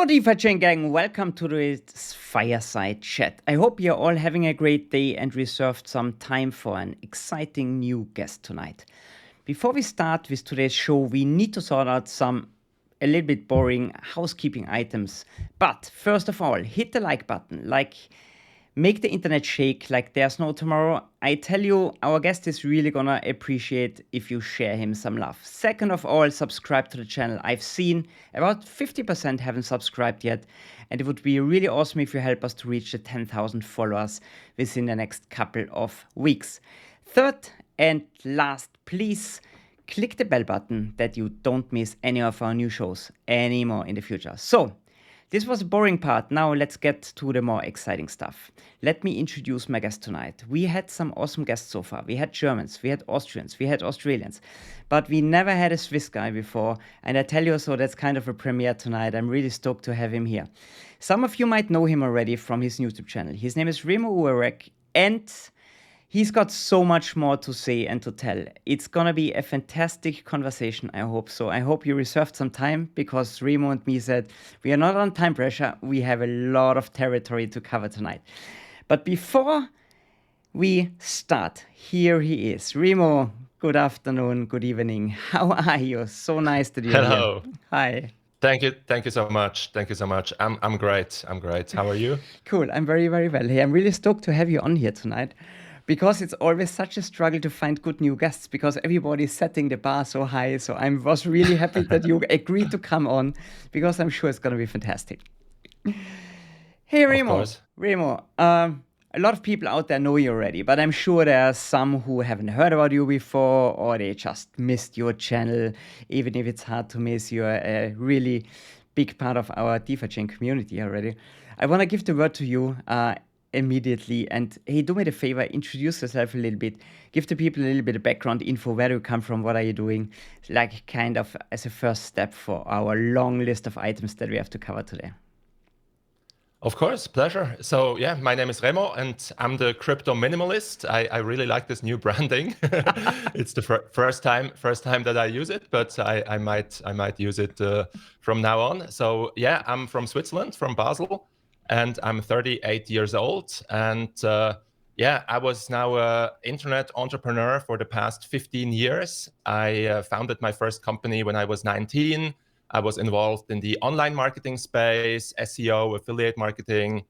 Hello, DeFiChain gang. Welcome to this Fireside Chat. I hope you're all having a great day and reserved some time for an exciting new guest tonight. Before we start with today's show, we need to sort out some a little bit boring housekeeping items. But first of all, hit the like button. Make the internet shake like there's no tomorrow. I tell you, our guest is really gonna appreciate if you share him some love. Second of all, subscribe to the channel. I've seen about 50% haven't subscribed yet, and it would be really awesome if you help us to reach the 10,000 followers within the next couple of weeks. Third and last, please click the bell button that you don't miss any of our new shows anymore in the future. So, this was the boring part. Now let's get to the more exciting stuff. Let me introduce my guest tonight. We had some awesome guests so far. We had Germans, we had Austrians, we had Australians, but we never had a Swiss guy before. And I tell you, so that's kind of a premiere tonight. I'm really stoked to have him here. Some of you might know him already from his YouTube channel. His name is Remo, and he's got so much more to say and to tell. It's gonna be a fantastic conversation, I hope so. I hope you reserved some time because Remo and me said we are not on time pressure. We have a lot of territory to cover tonight. But before we start, here he is. Remo, good afternoon, good evening. How are you? So nice that you're Hello. here. Hi. Thank you so much. Thank you so much. I'm great. How are you? Cool. I'm very, very well. Hey, I'm really stoked to have you on here tonight. Because it's always such a struggle to find good new guests because everybody's setting the bar so high. So I was really happy that you agreed to come on because I'm sure it's going to be fantastic. Hey, Remo. A lot of people out there know you already, but I'm sure there are some who haven't heard about you before or they just missed your channel. Even if it's hard to miss, you're a really big part of our DeFiChain community already. I want to give the word to you immediately. And hey, do me the favor, introduce yourself a little bit, give the people a little bit of background info, where do you come from, what are you doing, like kind of as a first step for our long list of items that we have to cover today. Of course, pleasure. So yeah, my name is Remo and I'm the crypto minimalist. I really like this new branding. It's the first time that I use it, but I might use it from now on. So yeah, I'm from Switzerland, from Basel. And I'm 38 years old. And yeah, I was now an internet entrepreneur for the past 15 years. I founded my first company when I was 19. I was involved in the online marketing space, SEO, affiliate marketing.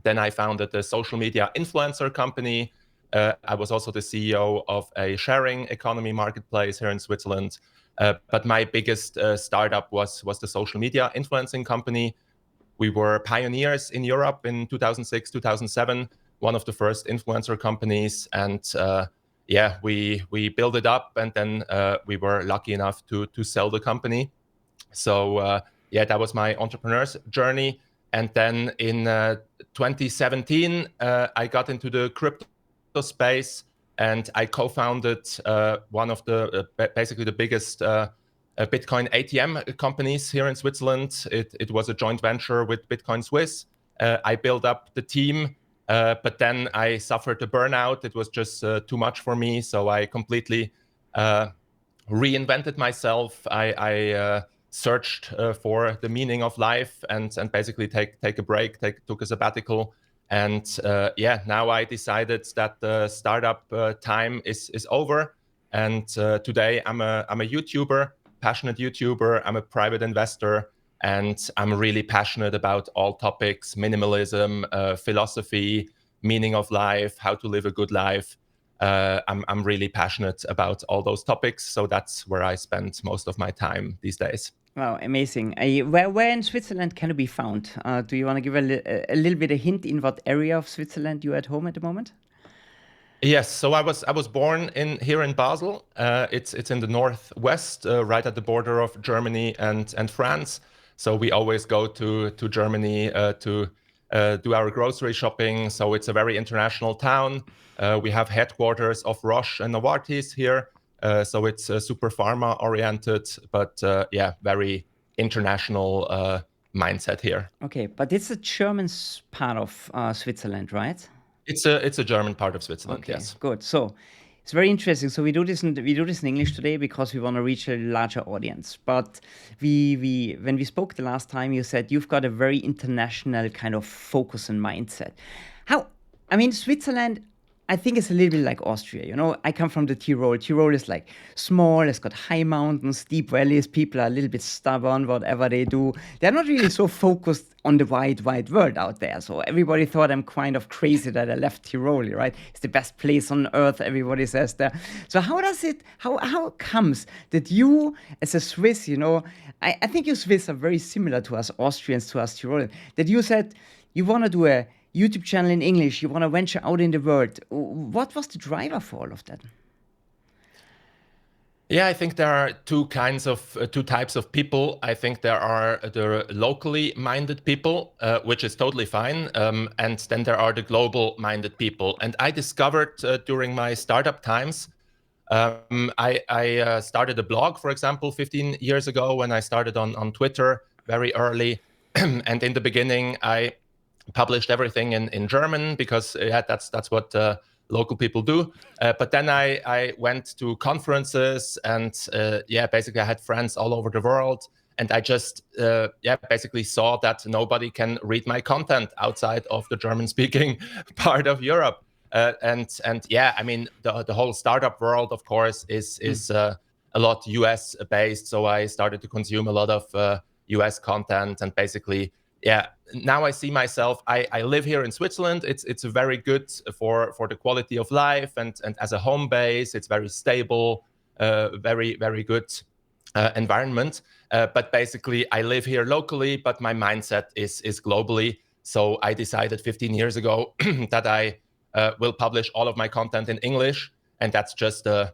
Then I founded a social media influencer company. I was also the CEO of a sharing economy marketplace here in Switzerland. But my biggest startup was the social media influencing company. We were pioneers in Europe in 2006, 2007, one of the first influencer companies. And yeah, we built it up and then we were lucky enough to sell the company. So yeah, that was my entrepreneur's journey. And then in 2017, I got into the crypto space and I co-founded one of the basically the biggest Bitcoin ATM companies here in Switzerland. It was a joint venture with Bitcoin Swiss. I built up the team, but then I suffered a burnout. It was just too much for me. So I completely reinvented myself. I searched for the meaning of life and basically take a break, took a sabbatical. And yeah, now I decided that the startup time is over. And today I'm a YouTuber. Passionate YouTuber, I'm a private investor, and I'm really passionate about all topics, minimalism, philosophy, meaning of life, how to live a good life. I'm really passionate about all those topics, so that's where I spend most of my time these days. Wow, amazing. Where in Switzerland can it be found? Do you want to give a little bit of hint in what area of Switzerland you're at home at the moment? Yes, so I was born here in Basel. It's in the northwest, right at the border of Germany and France. So we always go to Germany to do our grocery shopping. So it's a very international town. We have headquarters of Roche and Novartis here. So it's super pharma oriented, but yeah, very international mindset here. Okay, but it's a German part of Switzerland, right? It's a German part of Switzerland, Okay, yes. good. So It's very interesting. So we do this in English today because we want to reach a larger audience. But when we spoke the last time, you said you've got a very international kind of focus and mindset. Switzerland, I think it's a little bit like Austria. I come from the Tyrol. Tyrol is like small. It's got high mountains, deep valleys. People are a little bit stubborn, whatever they do. They're not really so focused on the wide world out there. So everybody thought I'm kind of crazy that I left Tyrol, right? It's the best place on earth, everybody says there. So how comes that you, as a Swiss, I think you Swiss are very similar to us Austrians, to us Tyrol, that you said you want to do a YouTube channel in English, you want to venture out in the world. What was the driver for all of that? Yeah, I think there are two types of people. I think there are the locally minded people, which is totally fine. And then there are the global minded people. And I discovered during my startup times, I started a blog, for example, 15 years ago when I started on Twitter very early. And in the beginning, I published everything in German because that's what local people do. But then I went to conferences and basically I had friends all over the world. And I just basically saw that nobody can read my content outside of the German-speaking part of Europe. The whole startup world, of course, is a lot US based. So I started to consume a lot of US content and basically, now I see myself, I live here in Switzerland. It's very good for the quality of life and as a home base, it's very stable, very, very good environment. But basically I live here locally, but my mindset is globally. So I decided 15 years ago that I will publish all of my content in English. And that's just a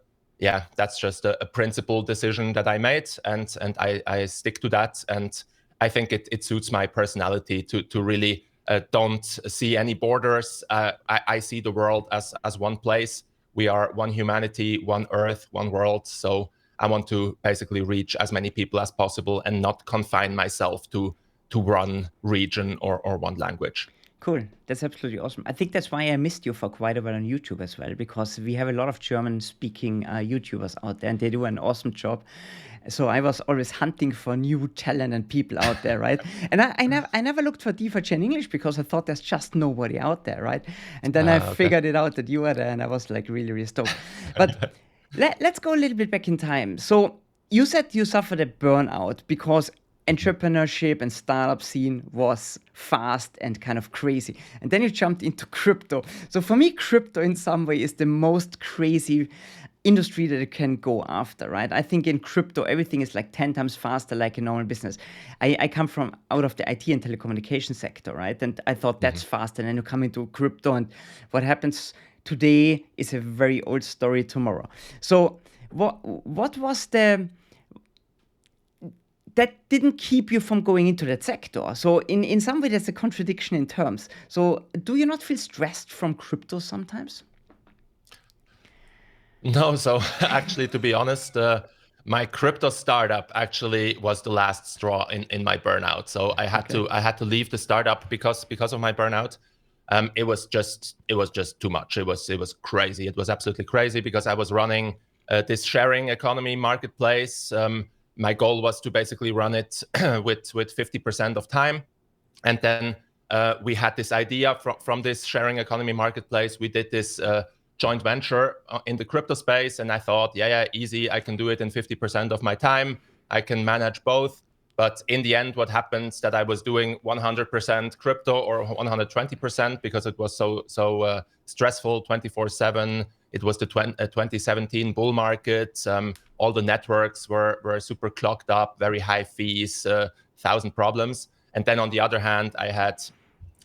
principled decision that I made. And I stick to that. And I think it suits my personality to really don't see any borders. I see the world as one place. We are one humanity, one earth, one world. So I want to basically reach as many people as possible and not confine myself to one region or one language. Cool. That's absolutely awesome. I think that's why I missed you for quite a while on YouTube as well, because we have a lot of German-speaking YouTubers out there, and they do an awesome job. So I was always hunting for new talent and people out there, right? And I never looked for DeFiChain English because I thought there's just nobody out there, right? And then I figured it out that you were there, and I was like really, really stoked. But let's go a little bit back in time. So you said you suffered a burnout because entrepreneurship and startup scene was fast and kind of crazy. And then you jumped into crypto. So for me, crypto in some way is the most crazy industry that it can go after, right? I think in crypto, everything is like 10 times faster like a normal business. I come from out of the IT and telecommunication sector, right? And I thought that's fast. And then you come into crypto and what happens today is a very old story tomorrow. So what was that didn't keep you from going into that sector? So in some way, there's a contradiction in terms. So do you not feel stressed from crypto sometimes? No, so actually, to be honest, my crypto startup actually was the last straw in my burnout. So I had to leave the startup because of my burnout. It was just too much. It was crazy. It was absolutely crazy because I was running this sharing economy marketplace. My goal was to basically run it with 50% of time. And then we had this idea from this sharing economy marketplace. We did this joint venture in the crypto space. And I thought, easy. I can do it in 50% of my time. I can manage both. But in the end, what happens that I was doing 100% crypto or 120% because it was so stressful 24/7. It was the 2017 bull market. All the networks were super clogged up, very high fees, 1,000 problems. And then on the other hand, I had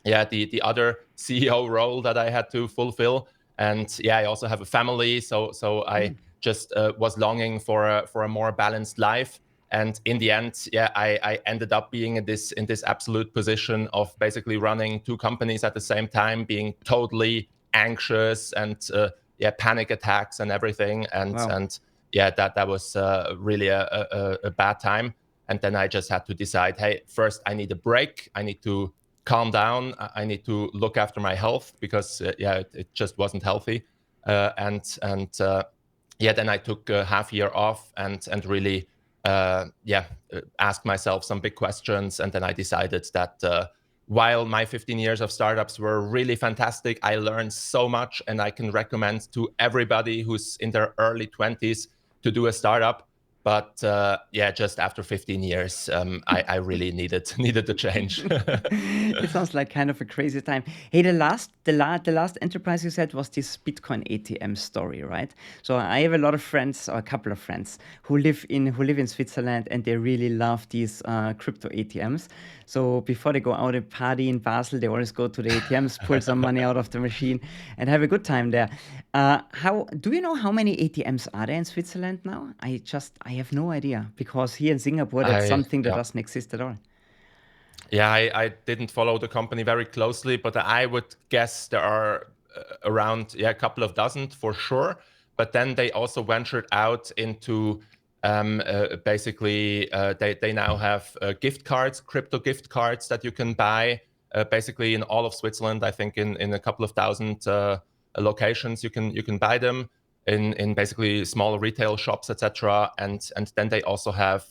the other CEO role that I had to fulfill. And I also have a family. So I just was longing for a more balanced life. And in the end, I ended up being in this absolute position of basically running two companies at the same time, being totally anxious and panic attacks and everything. And Wow. and that was really a bad time. And then I just had to decide, hey, first I need a break. I need to calm down. I need to look after my health because it just wasn't healthy. Then I took a half year off and really asked myself some big questions, and then I decided that while my 15 years of startups were really fantastic, I learned so much, and I can recommend to everybody who's in their early 20s to do a startup. But just after 15 years, I really needed the change. It sounds like kind of a crazy time. Hey, the last enterprise you said was this Bitcoin ATM story, right? So I have a lot of friends, or a couple of friends, who live in Switzerland, and they really love these crypto ATMs. So before they go out and party in Basel, they always go to the ATMs, pull some money out of the machine, and have a good time there. How do you know how many ATMs are there in Switzerland now? I have no idea, because here in Singapore, that's something that doesn't exist at all. Yeah, I didn't follow the company very closely, but I would guess there are around a couple of dozen for sure. But then they also ventured out into they now have gift cards, crypto gift cards that you can buy basically in all of Switzerland. I think in a couple of thousand locations you can buy them in basically small retail shops, etc. And then they also have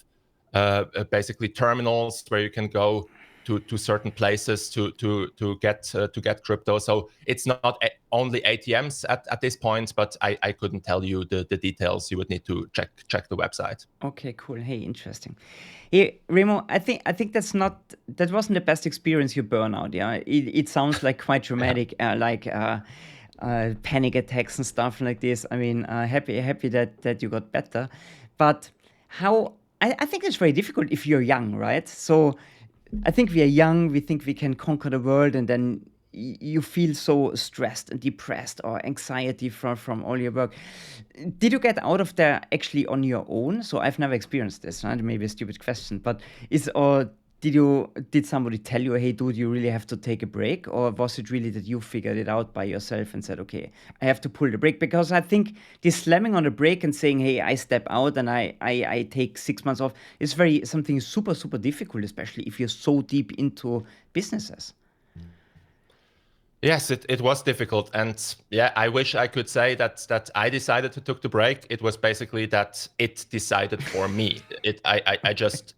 basically terminals where you can go to certain places to get crypto. So it's not only ATMs at this point, but I couldn't tell you the details. You would need to check the website. Okay, cool. Hey, interesting. Hey, Remo, I think that wasn't the best experience, your burnout. Yeah, it sounds like quite dramatic, panic attacks and stuff like this. I mean, happy that you got better, but how? I think it's very difficult if you're young, right? So I think we are young, we think we can conquer the world, and then you feel so stressed and depressed or anxiety from all your work. Did you get out of there actually on your own? So I've never experienced this, right? Maybe a stupid question, but did somebody tell you, hey, dude, you really have to take a break? Or was it really that you figured it out by yourself and said, okay, I have to pull the brake? Because I think this slamming on the brake and saying, hey, I step out and I take 6 months off is something super, super difficult, especially if you're so deep into businesses. Yes, it was difficult, and I wish I could say that I decided to take the break. It was basically that it decided for me. I just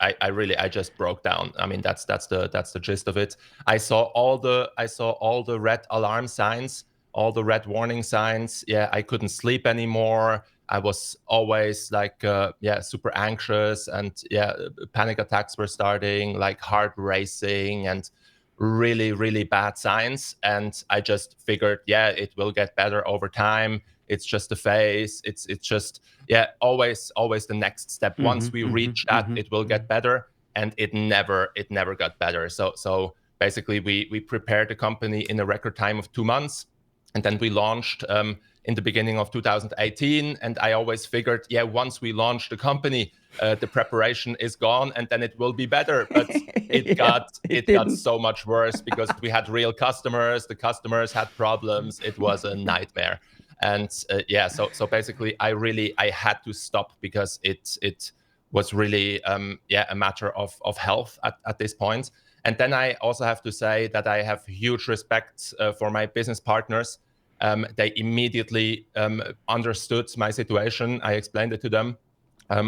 broke down. I mean, that's the gist of it. I saw all the red alarm signs, all the red warning signs. Yeah, I couldn't sleep anymore. I was always like super anxious, and panic attacks were starting, like heart racing and really, really bad signs. And I just figured, it will get better over time. It's just a phase. It's just, always the next step. Once we reach that, it will get better. And it never got better. So basically we prepared the company in a record time of 2 months. And then we launched in the beginning of 2018. And I always figured, once we launch the company, the preparation is gone and then it will be better. But it got so much worse because we had real customers. The customers had problems. It was a nightmare. And so basically I had to stop because it was really a matter of health at this point. And then I also have to say that I have huge respect for my business partners. They immediately understood my situation. I explained it to them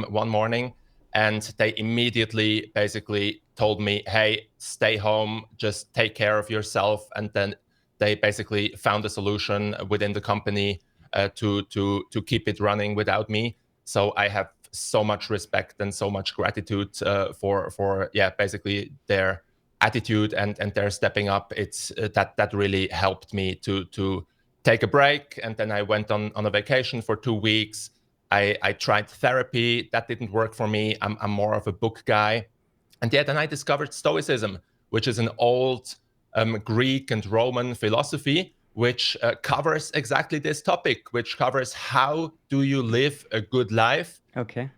one morning, and they immediately basically told me, hey, stay home, just take care of yourself. And then they basically found a solution within the company to keep it running without me. So I have so much respect and so much gratitude for basically their attitude and their stepping up. It's that really helped me to take a break. And then I went on a vacation for 2 weeks. I tried therapy. That didn't work for me. I'm more of a book guy. And then I discovered stoicism, which is an old Greek and Roman philosophy, which covers exactly this topic, which covers how do you live a good life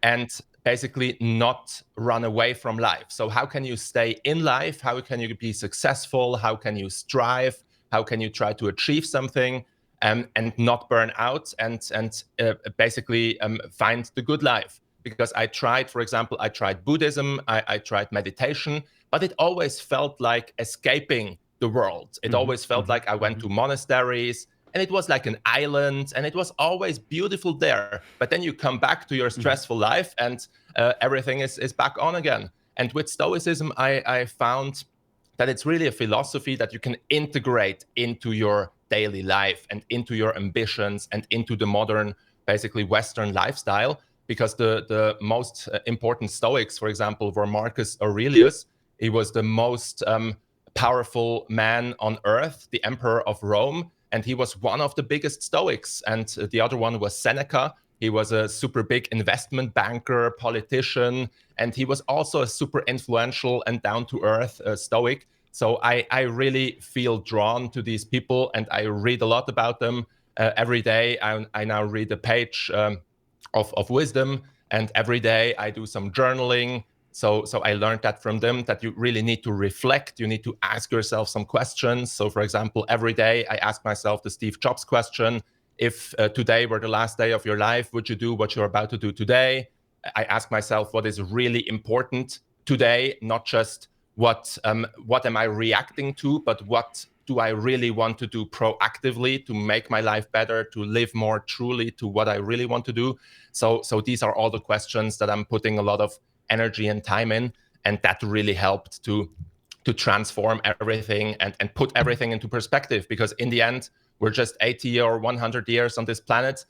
and basically not run away from life. So how can you stay in life? How can you be successful? How can you strive? How can you try to achieve something and not burn out and basically find the good life? Because I tried, for example, Buddhism, I tried meditation, but it always felt like escaping the world. It always felt like I went to monasteries and it was like an island, and it was always beautiful there. But then you come back to your stressful life, and everything is back on again. And with Stoicism, I found that it's really a philosophy that you can integrate into your daily life and into your ambitions and into the modern, basically Western lifestyle. Because the most important Stoics, for example, were Marcus Aurelius. He was the most powerful man on earth, the emperor of Rome, and he was one of the biggest Stoics. And the other one was Seneca. He was a super big investment banker, politician, and he was also a super influential and down-to-earth Stoic. So I really feel drawn to these people, and I read a lot about them every day. I now read a page of wisdom, and every day I do some journaling. So I learned that from them, that you really need to reflect. You need to ask yourself some questions. So for example, every day I ask myself the Steve Jobs question: if today were the last day of your life, would you do what you're about to do today? I ask myself what is really important today, not just what am I reacting to, but what do I really want to do proactively to make my life better, to live more truly to what I really want to do. So these are all the questions that I'm putting a lot of energy and time in, and that really helped to transform everything and put everything into perspective, because in the end, we're just 80 or 100 years on this planet.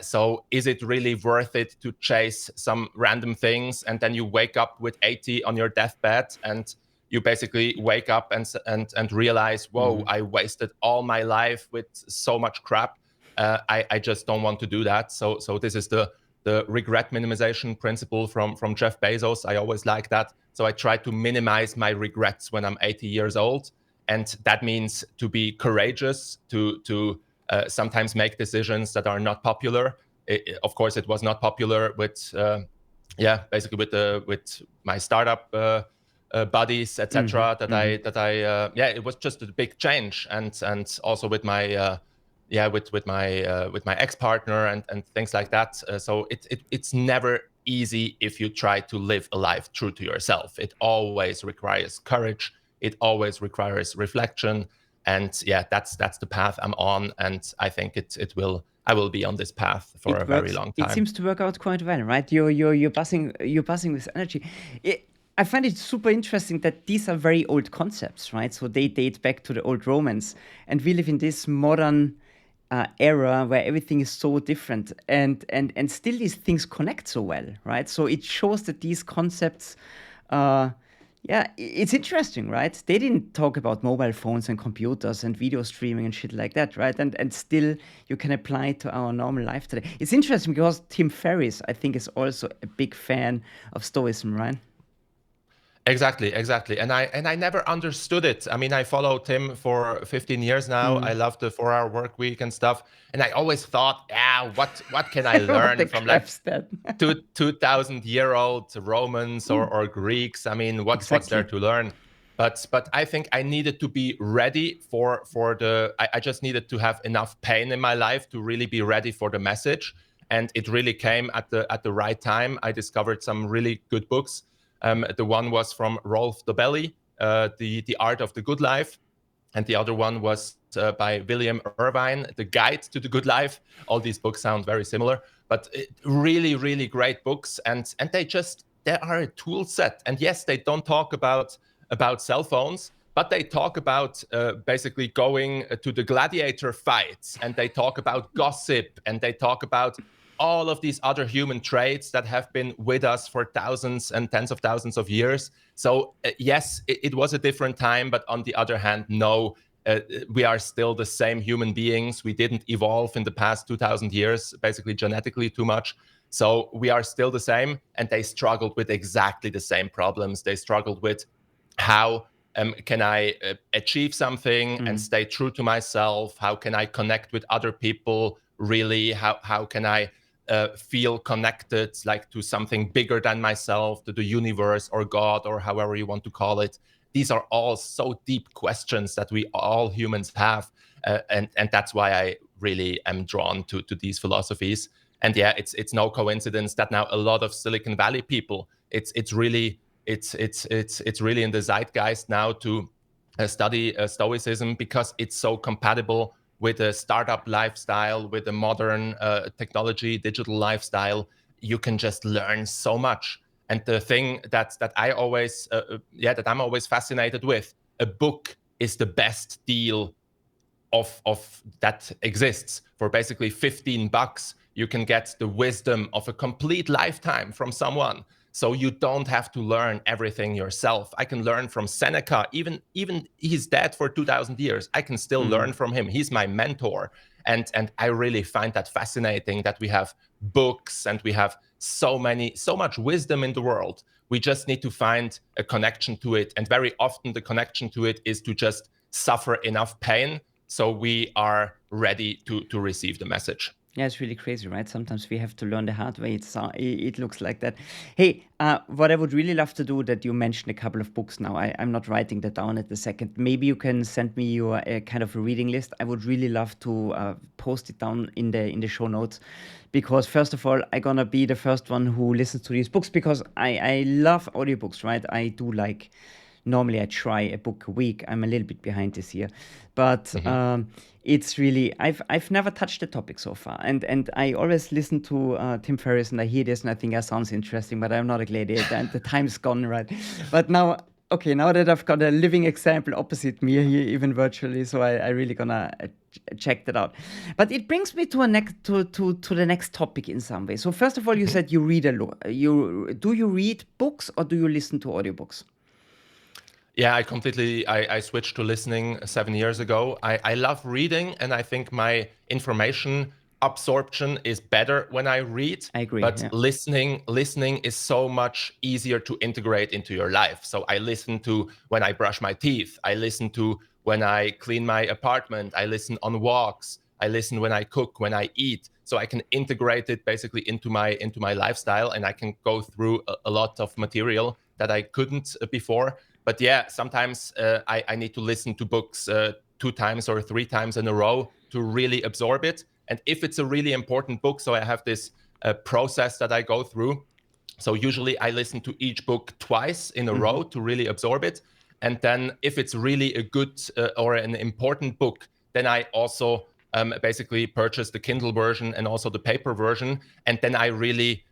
So is it really worth it to chase some random things, and then you wake up with 80 on your deathbed, and you basically wake up and realize, whoa, I wasted all my life with so much crap. I just don't want to do that. So this is the regret minimization principle from Jeff Bezos. I always like that. So I try to minimize my regrets when I'm 80 years old. And that means to be courageous, to sometimes make decisions that are not popular. Of course, it was not popular with, basically with my startup buddies, etc. It was just a big change, and also with my with my ex-partner and things like that. So it's never easy if you try to live a life true to yourself. It always requires courage. It always requires reflection. And yeah, that's the path I'm on, and I think I will be on this path for a very long time. It seems to work out quite well, right? You're buzzing with energy. I find it super interesting that these are very old concepts, right? So they date back to the old Romans, and we live in this modern era where everything is so different, and still these things connect so well, right? So it shows that these concepts, it's interesting, right? They didn't talk about mobile phones and computers and video streaming and shit like that, right? And still you can apply it to our normal life today. It's interesting because Tim Ferriss, I think, is also a big fan of Stoicism, right? Exactly. And I never understood it. I mean, I followed Tim for 15 years now. I love the 4-hour work week and stuff. And I always thought, what can I learn from like 2,000-year-old Romans or Greeks? I mean, what's there to learn? But I think I needed to be ready for I just needed to have enough pain in my life to really be ready for the message. And it really came at the right time. I discovered some really good books. The one was from Rolf Dobelli, The Art of the Good Life. And the other one was by William Irvine, The Guide to the Good Life. All these books sound very similar, but really, really great books. And they are a tool set. And yes, they don't talk about cell phones, but they talk about basically going to the gladiator fights, and they talk about gossip, and they talk about all of these other human traits that have been with us for thousands and tens of thousands of years. So yes, it was a different time, but on the other hand, no, we are still the same human beings. We didn't evolve in the past 2,000 years, basically genetically too much. So we are still the same, and they struggled with exactly the same problems. They struggled with how can I achieve something and stay true to myself? How can I connect with other people? Really, how can I feel connected, like to something bigger than myself, to the universe or God or however you want to call it? These are all so deep questions that we all humans have, and that's why I really am drawn to these philosophies. And yeah, it's no coincidence that now a lot of Silicon Valley people, it's really in the zeitgeist now to study Stoicism, because it's so compatible with a startup lifestyle, with a modern technology, digital lifestyle, you can just learn so much. And the thing that I'm always fascinated with, a book is the best deal of that exists. For basically $15, you can get the wisdom of a complete lifetime from someone. So you don't have to learn everything yourself. I can learn from Seneca, even he's dead for 2,000 years. I can still learn from him. He's my mentor. And I really find that fascinating that we have books and we have so much wisdom in the world. We just need to find a connection to it. And very often the connection to it is to just suffer enough pain so we are ready to receive the message. Yeah, it's really crazy, right? Sometimes we have to learn the hard way. It looks like that. Hey, what I would really love to do, that you mentioned a couple of books now. I'm not writing that down at the second. Maybe you can send me your kind of a reading list. I would really love to post it down in the show notes, because first of all, I'm gonna be the first one who listens to these books, because I love audiobooks, right? I do like. Normally, I try a book a week. I'm a little bit behind this year, but it's really I've never touched the topic so far, and I always listen to Tim Ferriss, and I hear this, and I think that sounds interesting, but I'm not a gladiator, and the time's gone, right? But now, okay, now that I've got a living example opposite me here, even virtually, so I really gonna check that out. But it brings me to the next topic in some way. So first of all, you said you read a lot. Do you read books or do you listen to audiobooks? Yeah, I switched to listening 7 years ago. I love reading, and I think my information absorption is better when I read. I agree. But Yeah. listening is so much easier to integrate into your life. So I listen to when I brush my teeth. I listen to when I clean my apartment. I listen on walks. I listen when I cook, when I eat. So I can integrate it basically into my lifestyle, and I can go through a lot of material that I couldn't before. But yeah, sometimes I need to listen to books 2 times or 3 times in a row to really absorb it. And if it's a really important book, so I have this process that I go through. So usually I listen to each book twice in a row to really absorb it. And then if it's really a good or an important book, then I also basically purchase the Kindle version and also the paper version. And then I really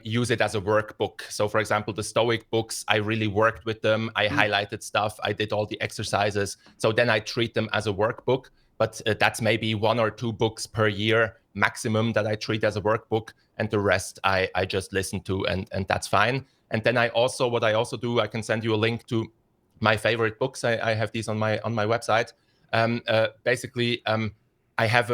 use it as a workbook. So for example, the Stoic books, I really worked with them. I highlighted stuff. I did all the exercises. So then I treat them as a workbook. But that's maybe 1 or 2 books per year maximum that I treat as a workbook. And the rest I just listen to, and that's fine. And then what I also do, I can send you a link to my favorite books. I have these on my website. Basically, I have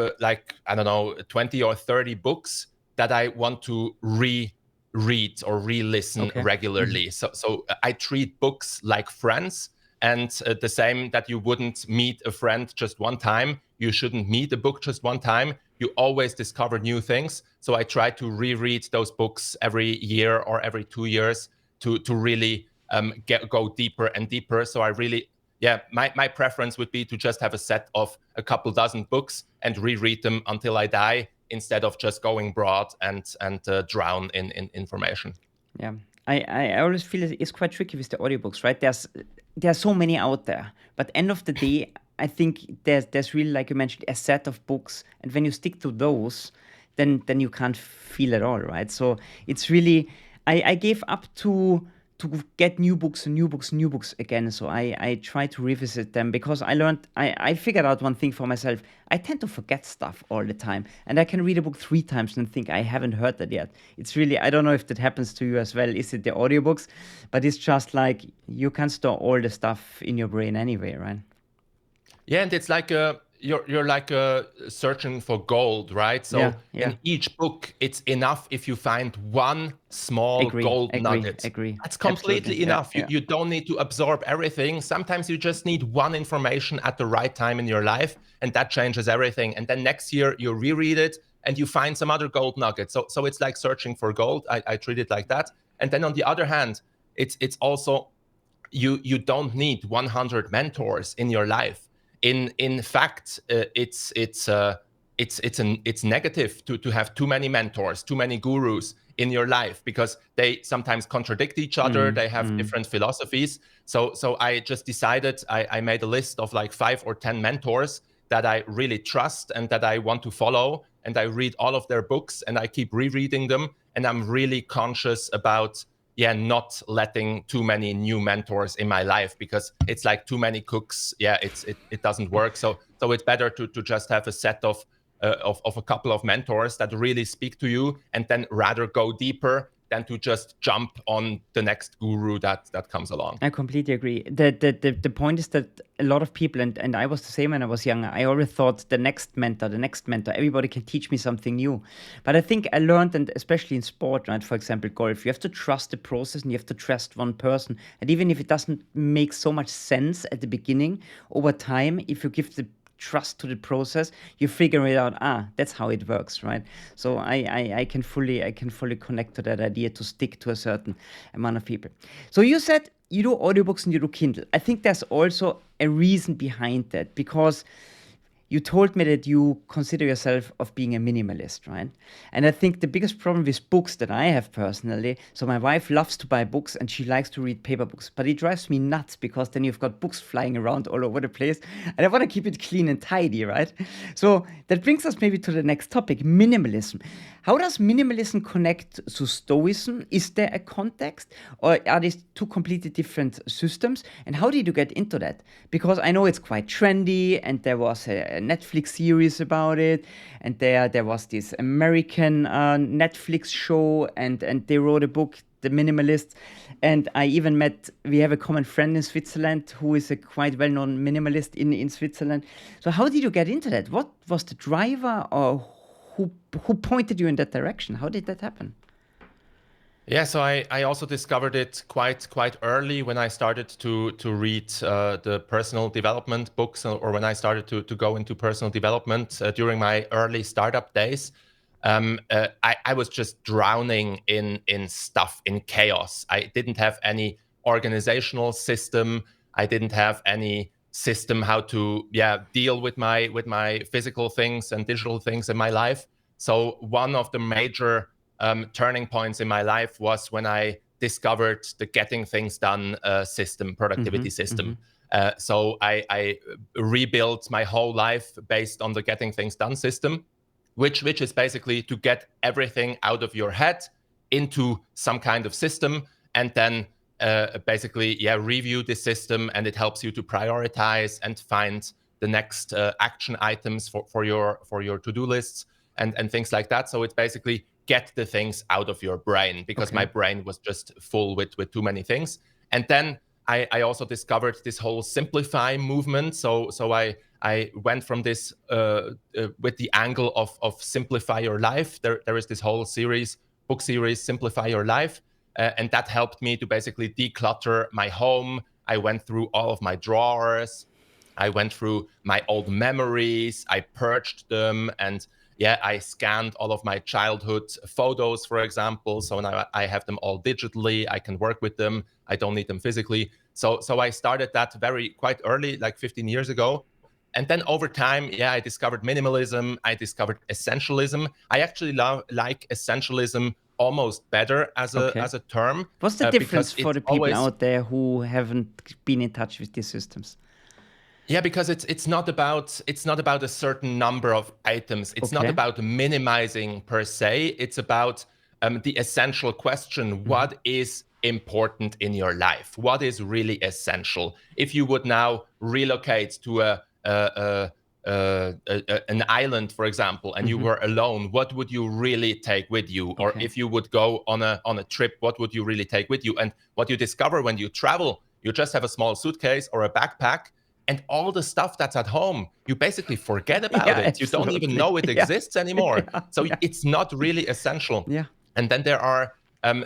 I don't know, 20 or 30 books that I want to reread or re-listen regularly. So I treat books like friends, and the same that you wouldn't meet a friend just one time, you shouldn't meet a book just one time. You always discover new things. So I try to reread those books every year or every 2 years to really go deeper and deeper. So I really, my preference would be to just have a set of a couple dozen books and reread them until I die, instead of just going broad and drown in information. Yeah, I always feel it's quite tricky with the audiobooks, right? There are so many out there, but end of the day, I think there's really, like you mentioned, a set of books, and when you stick to those, then you can't feel it all, right? So it's really, I gave up to get new books and new books again. So I try to revisit them, because I figured out one thing for myself. I tend to forget stuff all the time, and I can read a book 3 times and think I haven't heard that yet. It's really, I don't know if that happens to you as well. Is it the audiobooks? But it's just like you can store all the stuff in your brain anyway, right? Yeah, and it's like you're like searching for gold, right? So in each book, it's enough if you find one small gold nugget. That's completely enough. You don't need to absorb everything. Sometimes you just need one information at the right time in your life, and that changes everything. And then next year you reread it and you find some other gold nugget. So it's like searching for gold. I treat it like that. And then on the other hand, it's also you don't need 100 mentors in your life. In fact, it's negative to have too many mentors, too many gurus in your life, because they sometimes contradict each other. They have different philosophies. So I just decided, I made a list of like 5 or 10 mentors that I really trust and that I want to follow. And I read all of their books and I keep rereading them. And I'm really conscious about not letting too many new mentors in my life, because it's like too many cooks. It doesn't work. So it's better to just have a set of a couple of mentors that really speak to you, and then rather go deeper than to just jump on the next guru that comes along. I completely agree. The point is that a lot of people, and I was the same when I was younger, I always thought the next mentor, everybody can teach me something new. But I think I learned, and especially in sport, right, for example, golf, you have to trust the process and you have to trust one person. And even if it doesn't make so much sense at the beginning, over time, if you give the trust to the process, you figure it out. That's how it works, right? So I can fully connect to that idea to stick to a certain amount of people. So you said you do audiobooks and you do Kindle. I think there's also a reason behind that, because you told me that you consider yourself of being a minimalist, right? And I think the biggest problem with books that I have personally, so my wife loves to buy books and she likes to read paper books, but it drives me nuts because then you've got books flying around all over the place and I want to keep it clean and tidy, right? So that brings us maybe to the next topic, minimalism. How does minimalism connect to stoicism? Is there a context, or are these two completely different systems? And how did you get into that? Because I know it's quite trendy, and there was a Netflix series about it, and there was this American Netflix show, and they wrote a book, The Minimalist. And I even we have a common friend in Switzerland who is a quite well-known minimalist in Switzerland. So how did you get into that? What was the driver, or who pointed you in that direction? How did that happen? Yeah, so I also discovered it quite early when I started to read the personal development books, or when I started to go into personal development during my early startup days. I was just drowning in stuff, in chaos. I didn't have any organizational system. I didn't have any system how to deal with my physical things and digital things in my life. So one of the major turning points in my life was when I discovered the Getting Things Done system, productivity system. So I rebuilt my whole life based on the Getting Things Done system, which is basically to get everything out of your head into some kind of system, and then basically review the system, and it helps you to prioritize and find the next action items for your to-do lists and things like that. So it's basically get the things out of your brain, because my brain was just full with too many things. And then I also discovered this whole simplify movement. So I went from this with the angle of simplify your life. There is this whole book series, Simplify Your Life. And that helped me to basically declutter my home. I went through all of my drawers. I went through my old memories. I purged them, and I scanned all of my childhood photos, for example. So now I have them all digitally. I can work with them. I don't need them physically. So I started that quite early, like 15 years ago. And then over time, I discovered minimalism. I discovered essentialism. I actually like essentialism almost better as a term. What's the difference for the people out there who haven't been in touch with these systems? Yeah, because it's not about a certain number of items. It's not about minimizing per se. It's about the essential question: what is important in your life? What is really essential? If you would now relocate to an island, for example, and you were alone, what would you really take with you? Or if you would go on a trip, what would you really take with you? And what you discover when you travel, you just have a small suitcase or a backpack, and all the stuff that's at home, you basically forget about it. Absolutely. You don't even know it exists anymore. So it's not really essential. And then there are,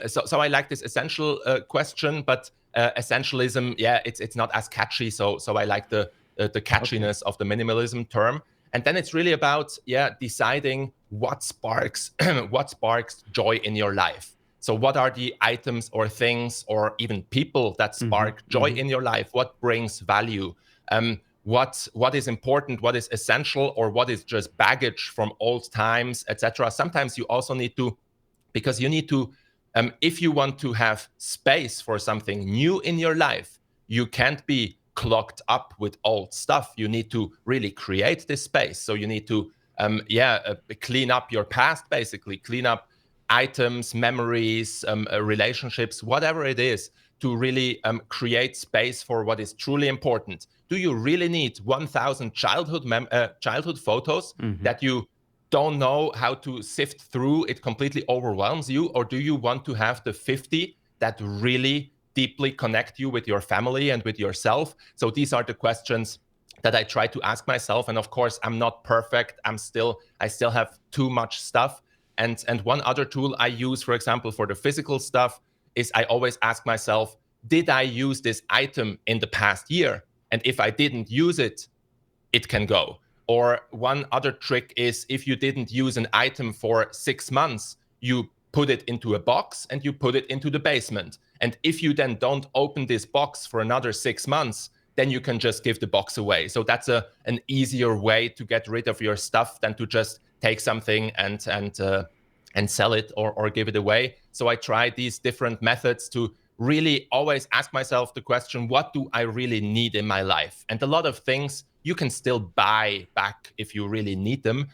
so I like this essential question, but essentialism, it's not as catchy. So I like the catchiness of the minimalism term. And then it's really about, deciding what sparks joy in your life. So what are the items or things or even people that spark joy in your life? What brings value? What is important, what is essential, or what is just baggage from old times, etc. Sometimes you also need to, because you need to, if you want to have space for something new in your life, you can't be clogged up with old stuff. You need to really create this space. So you need to clean up your past, basically clean up items, memories, relationships, whatever it is, to really create space for what is truly important. Do you really need 1,000 childhood photos that you don't know how to sift through? It completely overwhelms you. Or do you want to have the 50 that really deeply connect you with your family and with yourself? So these are the questions that I try to ask myself. And of course, I'm not perfect. I still have too much stuff. And one other tool I use, for example, for the physical stuff, is I always ask myself, did I use this item in the past year? And if I didn't use it, it can go. Or one other trick is, if you didn't use an item for 6 months, you put it into a box and you put it into the basement. And if you then don't open this box for another 6 months, then you can just give the box away. So that's an easier way to get rid of your stuff than to just take something and sell it or give it away. So I try these different methods to really always ask myself the question, what do I really need in my life? And a lot of things you can still buy back if you really need them.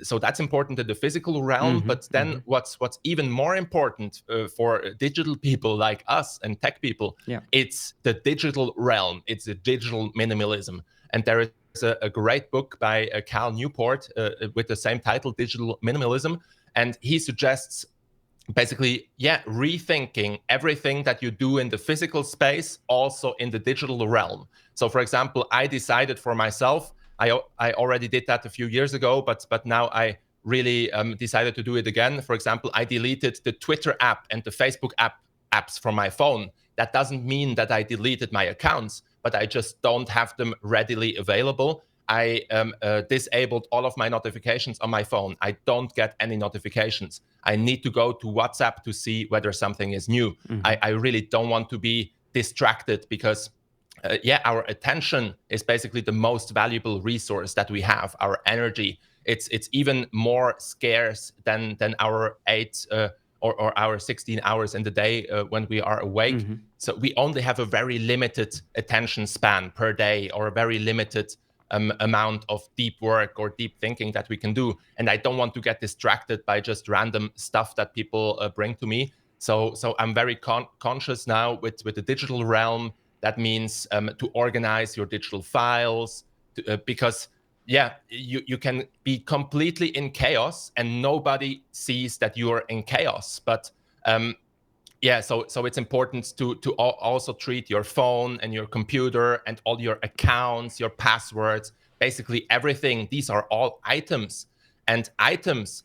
So that's important in the physical realm. But then what's even more important for digital people like us and tech people, it's the digital realm. It's the digital minimalism. And there is a great book by Cal Newport with the same title, Digital Minimalism. And he suggests basically, rethinking everything that you do in the physical space, also in the digital realm. So for example, I decided for myself, I already did that a few years ago, but now I really decided to do it again. For example, I deleted the Twitter app and the Facebook apps from my phone. That doesn't mean that I deleted my accounts, but I just don't have them readily available. I disabled all of my notifications on my phone. I don't get any notifications. I need to go to WhatsApp to see whether something is new. I really don't want to be distracted, because our attention is basically the most valuable resource that we have, our energy. It's even more scarce than our 8 or our 16 hours in the day when we are awake. So we only have a very limited attention span per day, or a very limited amount of deep work or deep thinking that we can do. And I don't want to get distracted by just random stuff that people bring to me. So I'm very conscious now with the digital realm. That means to organize your digital files, because you can be completely in chaos and nobody sees that you're in chaos. But so it's important to also treat your phone and your computer and all your accounts, your passwords, basically everything. These are all items, and items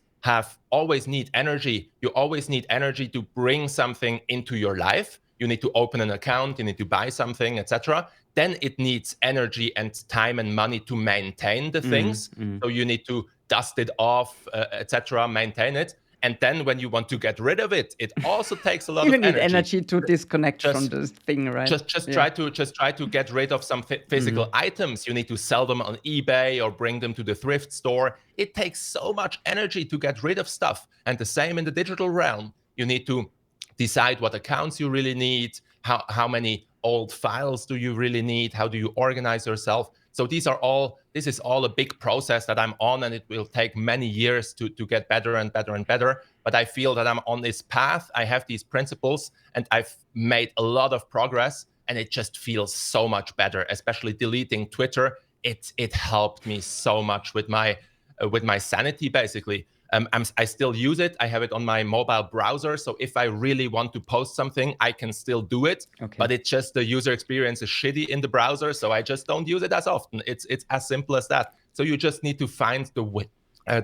always need energy. You always need energy to bring something into your life. You need to open an account, you need to buy something, etc. Then it needs energy and time and money to maintain the things. So you need to dust it off, etc., maintain it. And then when you want to get rid of it, it also takes a lot of energy. You need energy to disconnect from this thing, right? Try to get rid of some physical items. You need to sell them on eBay or bring them to the thrift store. It takes so much energy to get rid of stuff. And the same in the digital realm. You need to decide what accounts you really need, how many old files do you really need, how do you organize yourself. So this is all a big process that I'm on, and it will take many years to get better and better and better. But I feel that I'm on this path. I have these principles, and I've made a lot of progress, and it just feels so much better, especially deleting Twitter. It helped me so much with my sanity, basically. I still use it. I have it on my mobile browser. So if I really want to post something, I can still do it. Okay. But it's just the user experience is shitty in the browser. So I just don't use it as often. It's as simple as that. So you just need to find the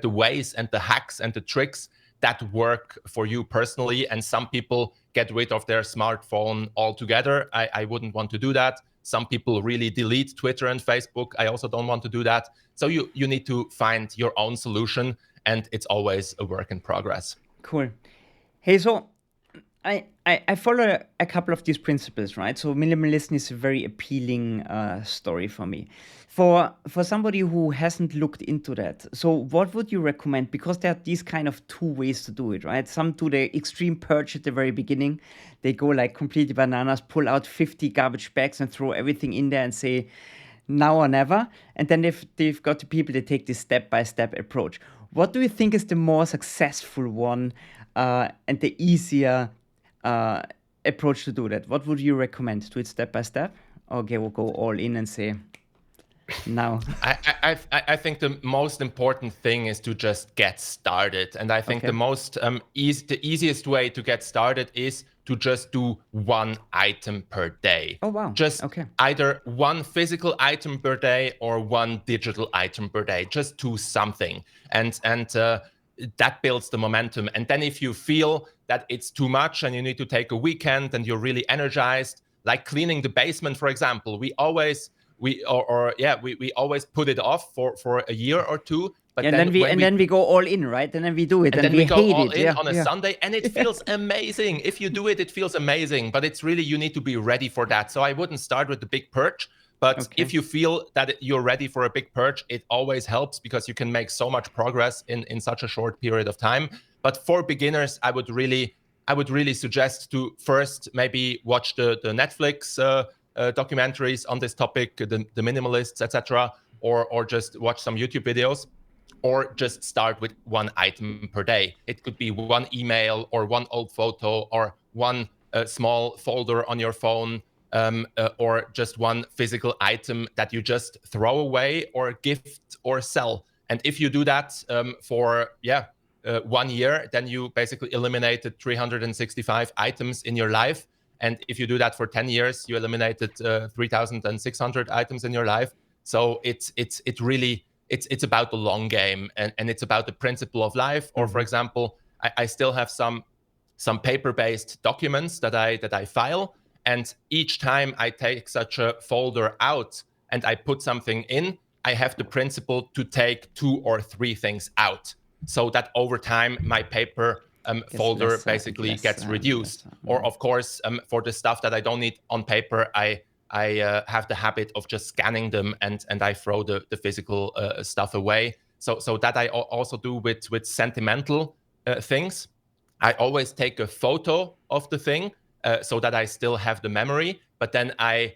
ways and the hacks and the tricks that work for you personally. And some people get rid of their smartphone altogether. I wouldn't want to do that. Some people really delete Twitter and Facebook. I also don't want to do that. So you need to find your own solution. And it's always a work in progress. Cool. Hey, so I follow a couple of these principles, right? So minimalism is a very appealing story for me. For somebody who hasn't looked into that, so what would you recommend? Because there are these kind of two ways to do it, right? Some do the extreme purge at the very beginning. They go like completely bananas, pull out 50 garbage bags and throw everything in there and say, now or never. And then they've got the people that take this step-by-step approach. What do you think is the more successful one and the easier uh, approach to do that? What would you recommend? Do it step by step, or go all in and say now? I think the most important thing is to just get started, and I think Okay. the easiest way to get started is to just do one item per day. Oh wow. Just Okay. either one physical item per day or one digital item per day. Just do something, and that builds the momentum. And then if you feel that it's too much and you need to take a weekend and you're really energized, like cleaning the basement, for example, we always put it off for a year or two, but And then we go all in, right? And then we do it, and and then we we go hate all it. in Yeah. on a Yeah. Sunday, and it feels amazing. If you do it, it feels amazing, but it's really, you need to be ready for that. So I wouldn't start with the big purge, but Okay. if you feel that you're ready for a big purge, it always helps because you can make so much progress in such a short period of time. But for beginners, I would really suggest to first maybe watch the Netflix documentaries on this topic, the Minimalists, etc., or just watch some YouTube videos, or just start with one item per day. It could be one email or one old photo or one small folder on your phone, or just one physical item that you just throw away or gift or sell. And if you do that for 1 year, then you basically eliminated 365 items in your life. And if you do that for 10 years, you eliminated 3,600 items in your life. So it's about the long game, and it's about the principle of life. Or for example, I still have some paper-based documents that I file, and each time I take such a folder out and I put something in, I have the principle to take 2 or 3 things out, so that over time my paper folder basically gets reduced. Or of course, for the stuff that I don't need on paper, I have the habit of just scanning them, and I throw the physical stuff away. So that I also do with sentimental things. I always take a photo of the thing so that I still have the memory, but then I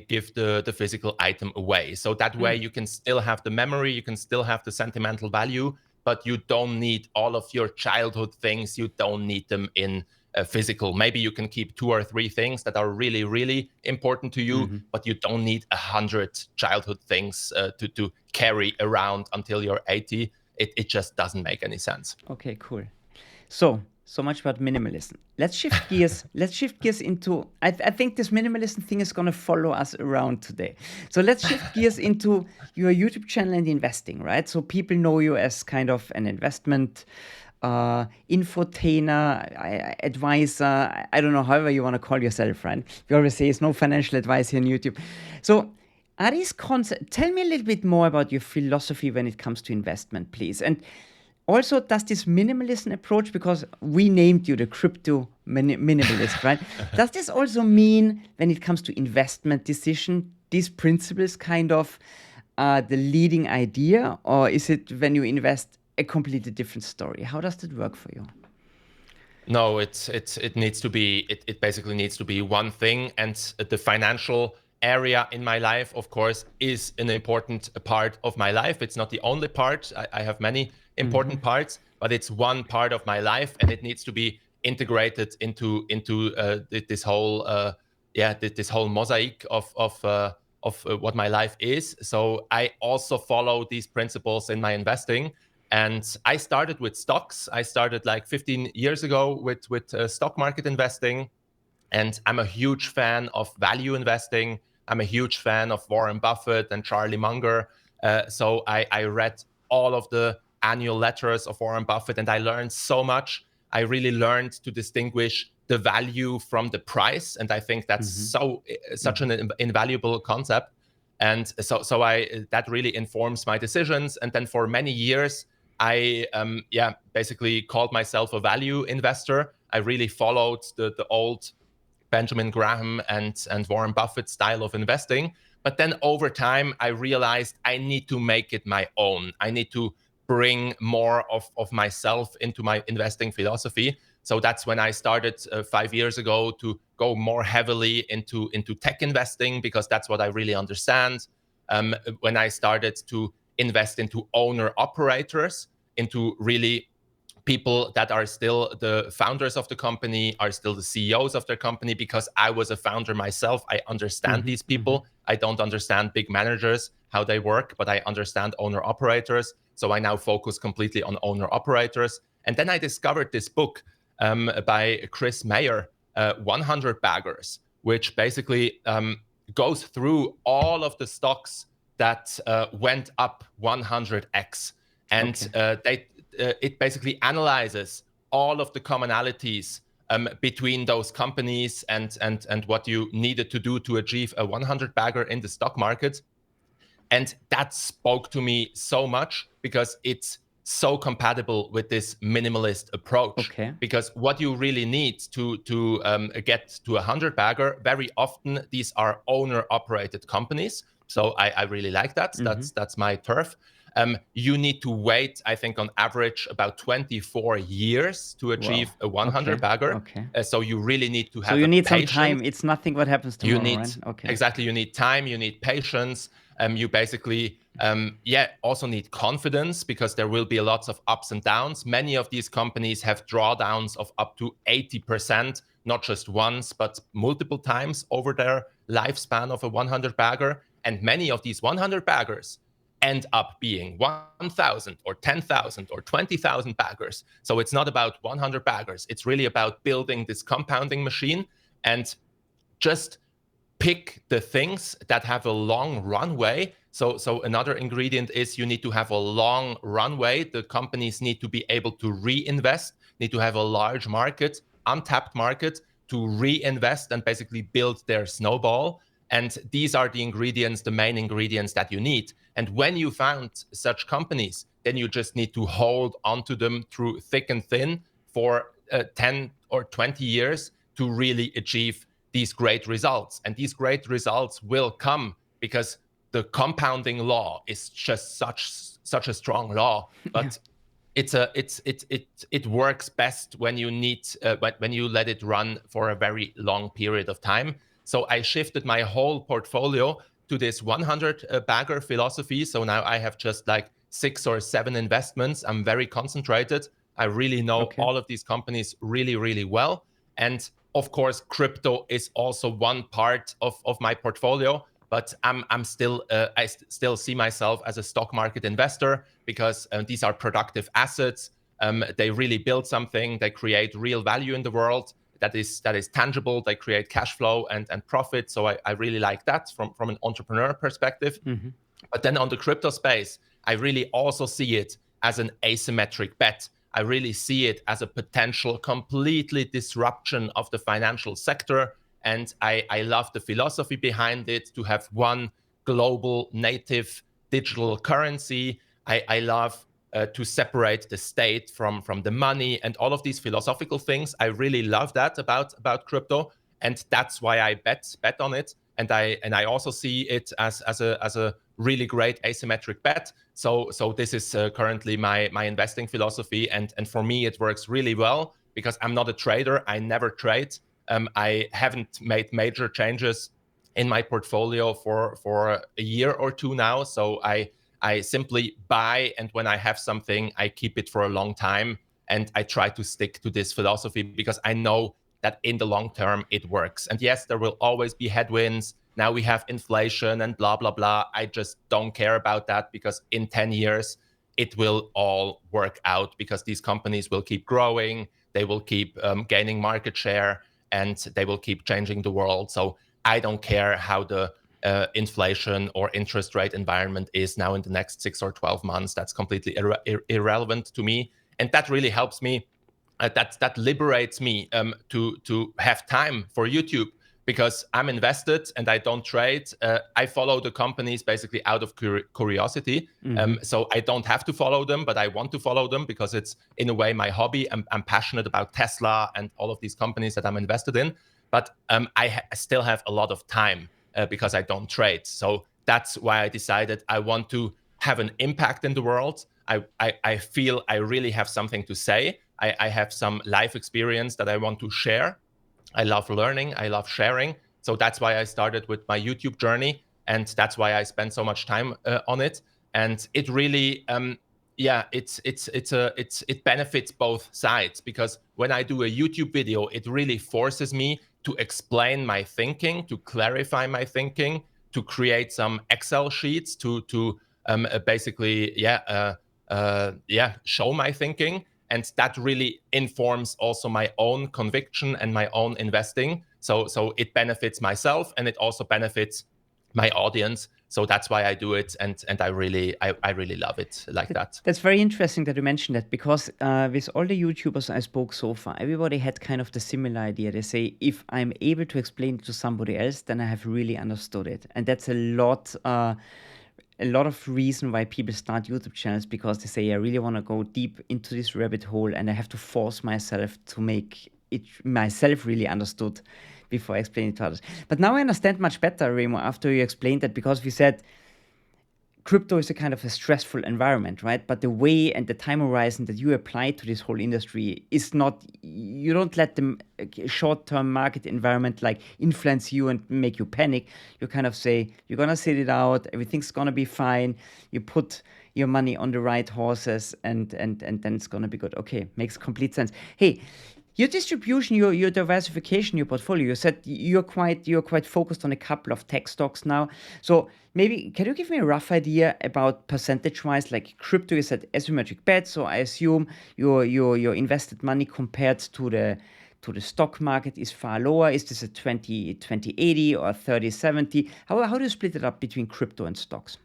give the physical item away. So that way you can still have the memory, you can still have the sentimental value, but you don't need all of your childhood things. You don't need them in physical. Maybe you can keep 2 or 3 things that are really, really important to you, but you don't need 100 childhood things to carry around until you're 80. It just doesn't make any sense. Okay, cool. So much about minimalism. Let's shift gears. Let's shift gears into. I think this minimalism thing is gonna follow us around today. So let's shift gears into your YouTube channel and investing, right? So people know you as kind of an investment infotainer, advisor. I don't know, however you want to call yourself, right? We always say it's no financial advice here on YouTube. So are these concepts? Tell me a little bit more about your philosophy when it comes to investment, please. And also, does this minimalism approach, because we named you the crypto minimalist, right? Does this also mean when it comes to investment decision, these principles kind of are the leading idea, or is it when you invest a completely different story? How does that work for you? No, it needs to be, it basically needs to be one thing. And the financial area in my life, of course, is an important part of my life. It's not the only part. I have many important parts, but it's one part of my life, and it needs to be integrated into this whole this whole mosaic of what my life is. So I also follow these principles in my investing. And I started with stocks. I started like 15 years ago with stock market investing. And I'm a huge fan of value investing. I'm a huge fan of Warren Buffett and Charlie Munger. So I read all of the annual letters of Warren Buffett, and I learned so much. I really learned to distinguish the value from the price. And I think that's such an invaluable concept. And so that really informs my decisions. And then for many years, I basically called myself a value investor. I really followed the old Benjamin Graham and Warren Buffett style of investing. But then over time, I realized I need to make it my own. I need to bring more of myself into my investing philosophy. So that's when I started 5 years ago to go more heavily into tech investing, because that's what I really understand. When I started to invest into owner operators, into really people that are still the founders of the company, are still the CEOs of their company, because I was a founder myself. I understand these people. I don't understand big managers, how they work, but I understand owner operators. So I now focus completely on owner operators. And then I discovered this book by Chris Mayer, 100 Baggers, which basically goes through all of the stocks that went up 100x. And it basically analyzes all of the commonalities between those companies and what you needed to do to achieve a 100 bagger in the stock market. And that spoke to me so much, because it's so compatible with this minimalist approach. Because what you really need to get to a 100 bagger, very often these are owner operated companies. So I really like that. That's my turf. You need to wait, I think, on average about 24 years to achieve a 100 bagger. So you really need to have So you need patience. some time. It's nothing what happens tomorrow, right? Exactly. You need time, you need patience. You basically, also need confidence, because there will be lots of ups and downs. Many of these companies have drawdowns of up to 80%, not just once, but multiple times over their lifespan of a 100 bagger. And many of these 100 baggers end up being 1,000 or 10,000 or 20,000 baggers. So it's not about 100 baggers. It's really about building this compounding machine, and just pick the things that have a long runway. So another ingredient is you need to have a long runway. The companies need to be able to reinvest, need to have a large market, untapped market, to reinvest and basically build their snowball. And these are the ingredients, the main ingredients that you need. And when you found such companies, then you just need to hold onto them through thick and thin for 10 or 20 years to really achieve these great results. And these great results will come because the compounding law is just such a strong law. But it works best when you when you let it run for a very long period of time. So I shifted my whole portfolio to this 100 bagger philosophy. So now I have just like 6 or 7 investments. I'm very concentrated. I really know all of these companies really, really well. And of course, crypto is also one part of my portfolio, but I still see myself as a stock market investor, because these are productive assets. They really build something. They create real value in the world that is tangible. They create cash flow and profit. So I really like that from an entrepreneur perspective. But then on the crypto space, I really also see it as an asymmetric bet. I really see it as a potential completely disruption of the financial sector. And I love the philosophy behind it, to have one global native digital currency. I love to separate the state from the money and all of these philosophical things. I really love that about crypto. And that's why I bet on it. And I also see it as a really great asymmetric bet. So this is currently my investing philosophy, and for me it works really well, because I'm not a trader. I never trade. I haven't made major changes in my portfolio for a year or two now. So I simply buy, and when I have something, I keep it for a long time, and I try to stick to this philosophy, because I know that in the long term it works. And yes, there will always be headwinds. Now we have inflation and blah, blah, blah. I just don't care about that, because in 10 years, it will all work out, because these companies will keep growing. They will keep gaining market share, and they will keep changing the world. So I don't care how the inflation or interest rate environment is now in the next 6 or 12 months. That's completely irrelevant to me. And that really helps me. That liberates me to have time for YouTube, because I'm invested and I don't trade. I follow the companies basically out of curiosity. So I don't have to follow them, but I want to follow them because it's in a way my hobby. I'm passionate about Tesla and all of these companies that I'm invested in. But I still have a lot of time because I don't trade. So that's why I decided I want to have an impact in the world. I feel I really have something to say. I have some life experience that I want to share. I love learning. I love sharing. So that's why I started with my YouTube journey. And that's why I spend so much time on it. And it really, it benefits both sides, because when I do a YouTube video, it really forces me to explain my thinking, to clarify my thinking, to create some Excel sheets, to basically, show my thinking. And that really informs also my own conviction and my own investing. So it benefits myself and it also benefits my audience. So that's why I do it, and I really love it like that. That's very interesting that you mentioned that, because with all the YouTubers I spoke so far, everybody had kind of the similar idea. They say, if I'm able to explain it to somebody else, then I have really understood it. And that's a lot of reason why people start YouTube channels, because they say, I really want to go deep into this rabbit hole and I have to force myself to make it myself really understood before I explain it to others. But now I understand much better, Remo, after you explained that, because we said crypto is a kind of a stressful environment, right? But the way and the time horizon that you apply to this whole industry is not, you don't let the short-term market environment like influence you and make you panic. You kind of say, you're going to sit it out, everything's going to be fine. You put your money on the right horses and then it's going to be good. Okay, makes complete sense. Hey, your distribution, your diversification, your portfolio, you said you're quite focused on a couple of tech stocks now. So maybe can you give me a rough idea about percentage-wise, like crypto is at asymmetric bets, so I assume your invested money compared to the stock market is far lower. Is this a 20-80 or 30-70? How do you split it up between crypto and stocks?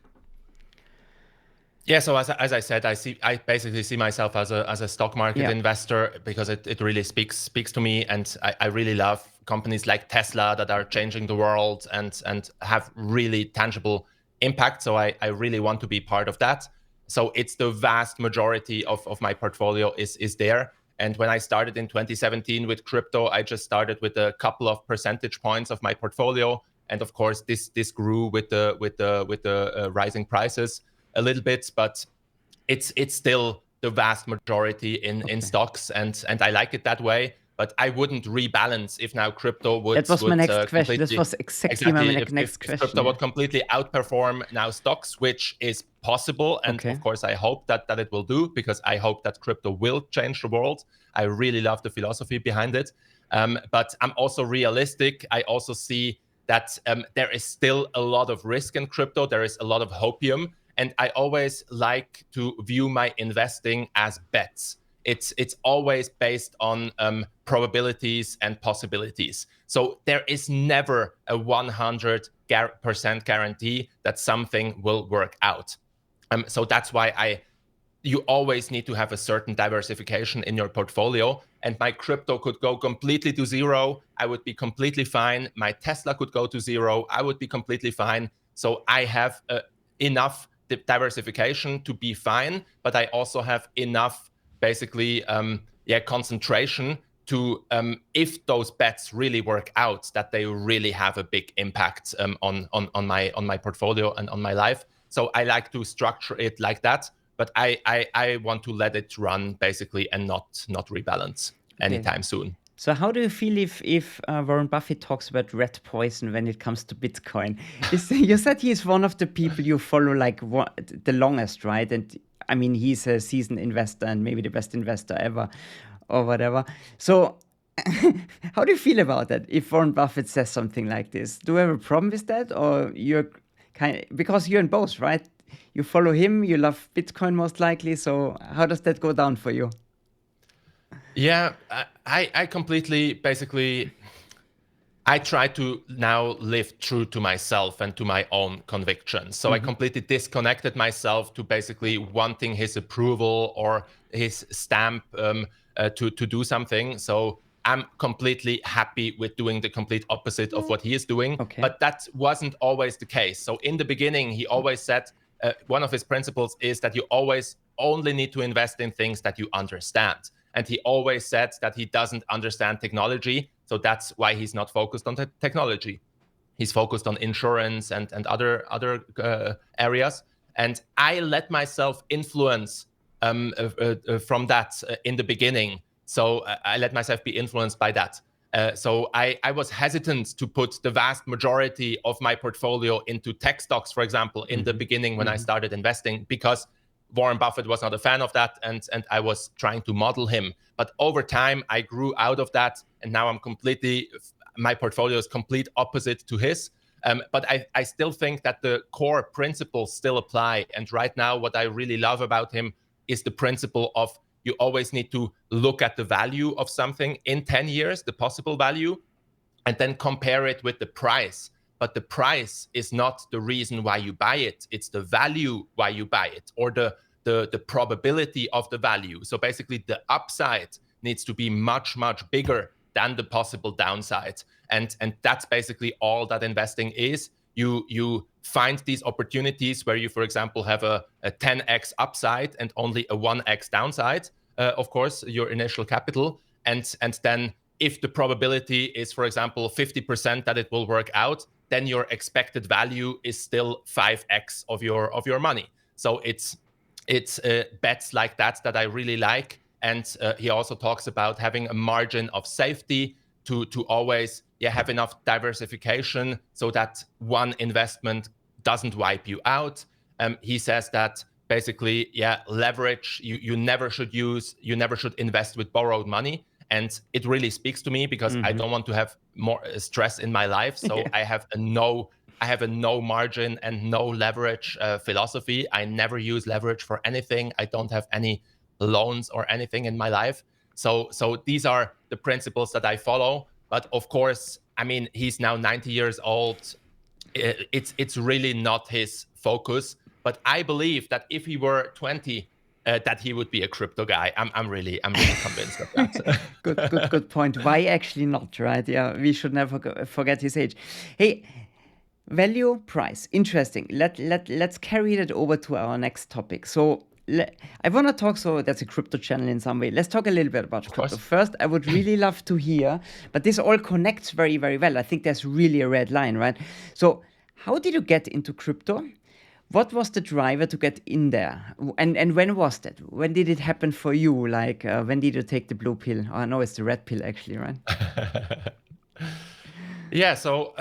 Yeah, so as I said, I basically see myself as a stock market investor, because it really speaks to me, and I really love companies like Tesla that are changing the world and have really tangible impact. So I really want to be part of that. So it's the vast majority of my portfolio is there. And when I started in 2017 with crypto, I just started with a couple of percentage points of my portfolio, and of course this grew with the rising prices a little bit, but it's still the vast majority in stocks, and I like it that way. But I wouldn't rebalance if now crypto would. That was my next question. This was exactly my next question. If crypto would completely outperform now stocks, which is possible, and of course I hope that it will do, because I hope that crypto will change the world. I really love the philosophy behind it, but I'm also realistic. I also see that there is still a lot of risk in crypto. There is a lot of hopium. And I always like to view my investing as bets. It's always based on probabilities and possibilities. So there is never a 100% guarantee that something will work out. So that's why you always need to have a certain diversification in your portfolio. And my crypto could go completely to zero. I would be completely fine. My Tesla could go to zero. I would be completely fine. So I have enough diversification to be fine, but I also have enough basically concentration to if those bets really work out, that they really have a big impact on my portfolio and on my life. So I like to structure it like that, but I want to let it run basically and not rebalance anytime soon. So how do you feel if Warren Buffett talks about rat poison when it comes to Bitcoin? You said he is one of the people you follow like the longest, right? And I mean, he's a seasoned investor and maybe the best investor ever or whatever. So how do you feel about that if Warren Buffett says something like this? Do you have a problem with that? Or you're because you're in both, right? You follow him, you love Bitcoin most likely. So how does that go down for you? Yeah, I completely, basically, I try to now live true to myself and to my own convictions. So I completely disconnected myself to basically wanting his approval or his stamp to do something. So I'm completely happy with doing the complete opposite of what he is doing. Okay. But that wasn't always the case. So in the beginning, he always said, one of his principles is that you always only need to invest in things that you understand. And he always said that he doesn't understand technology. So that's why he's not focused on technology. He's focused on insurance and other areas. And I let myself influence from that in the beginning. So I let myself be influenced by that. So I was hesitant to put the vast majority of my portfolio into tech stocks, for example, in the beginning when I started investing, because Warren Buffett was not a fan of that, and I was trying to model him. But over time, I grew out of that, and now my portfolio is complete opposite to his. But I still think that the core principles still apply. And right now, what I really love about him is the principle of you always need to look at the value of something in 10 years, the possible value, and then compare it with the price. But the price is not the reason why you buy it. It's the value why you buy it, or the probability of the value. So basically, the upside needs to be much, much bigger than the possible downside. And that's basically all that investing is. You find these opportunities where you, for example, have a 10x upside and only a 1x downside, of course, your initial capital. And then if the probability is, for example, 50% that it will work out, then your expected value is still 5x of your money. So it's bets like that I really like. And he also talks about having a margin of safety to always have enough diversification so that one investment doesn't wipe you out. He says that basically, leverage, you never should invest with borrowed money. And it really speaks to me because I don't want to have more stress in my life. So I have a no margin and no leverage philosophy. I never use leverage for anything. I don't have any loans or anything in my life. So these are the principles that I follow. But of course, I mean, he's now 90 years old. It's really not his focus. But I believe that if he were 20, that he would be a crypto guy. I'm really convinced of that. Good point. Why actually not, right? Yeah, we should never forget his age. Hey, value, price, interesting. Let's carry that over to our next topic. So I want to talk, so that's a crypto channel in some way. Let's talk a little bit about crypto. First, I would really love to hear, but this all connects very, very well. I think there's really a red line, right? So how did you get into crypto? What was the driver to get in there? And when was that? When did it happen for you? Like, when did you take the blue pill? Oh, no, it's the red pill, actually, right? Yeah, so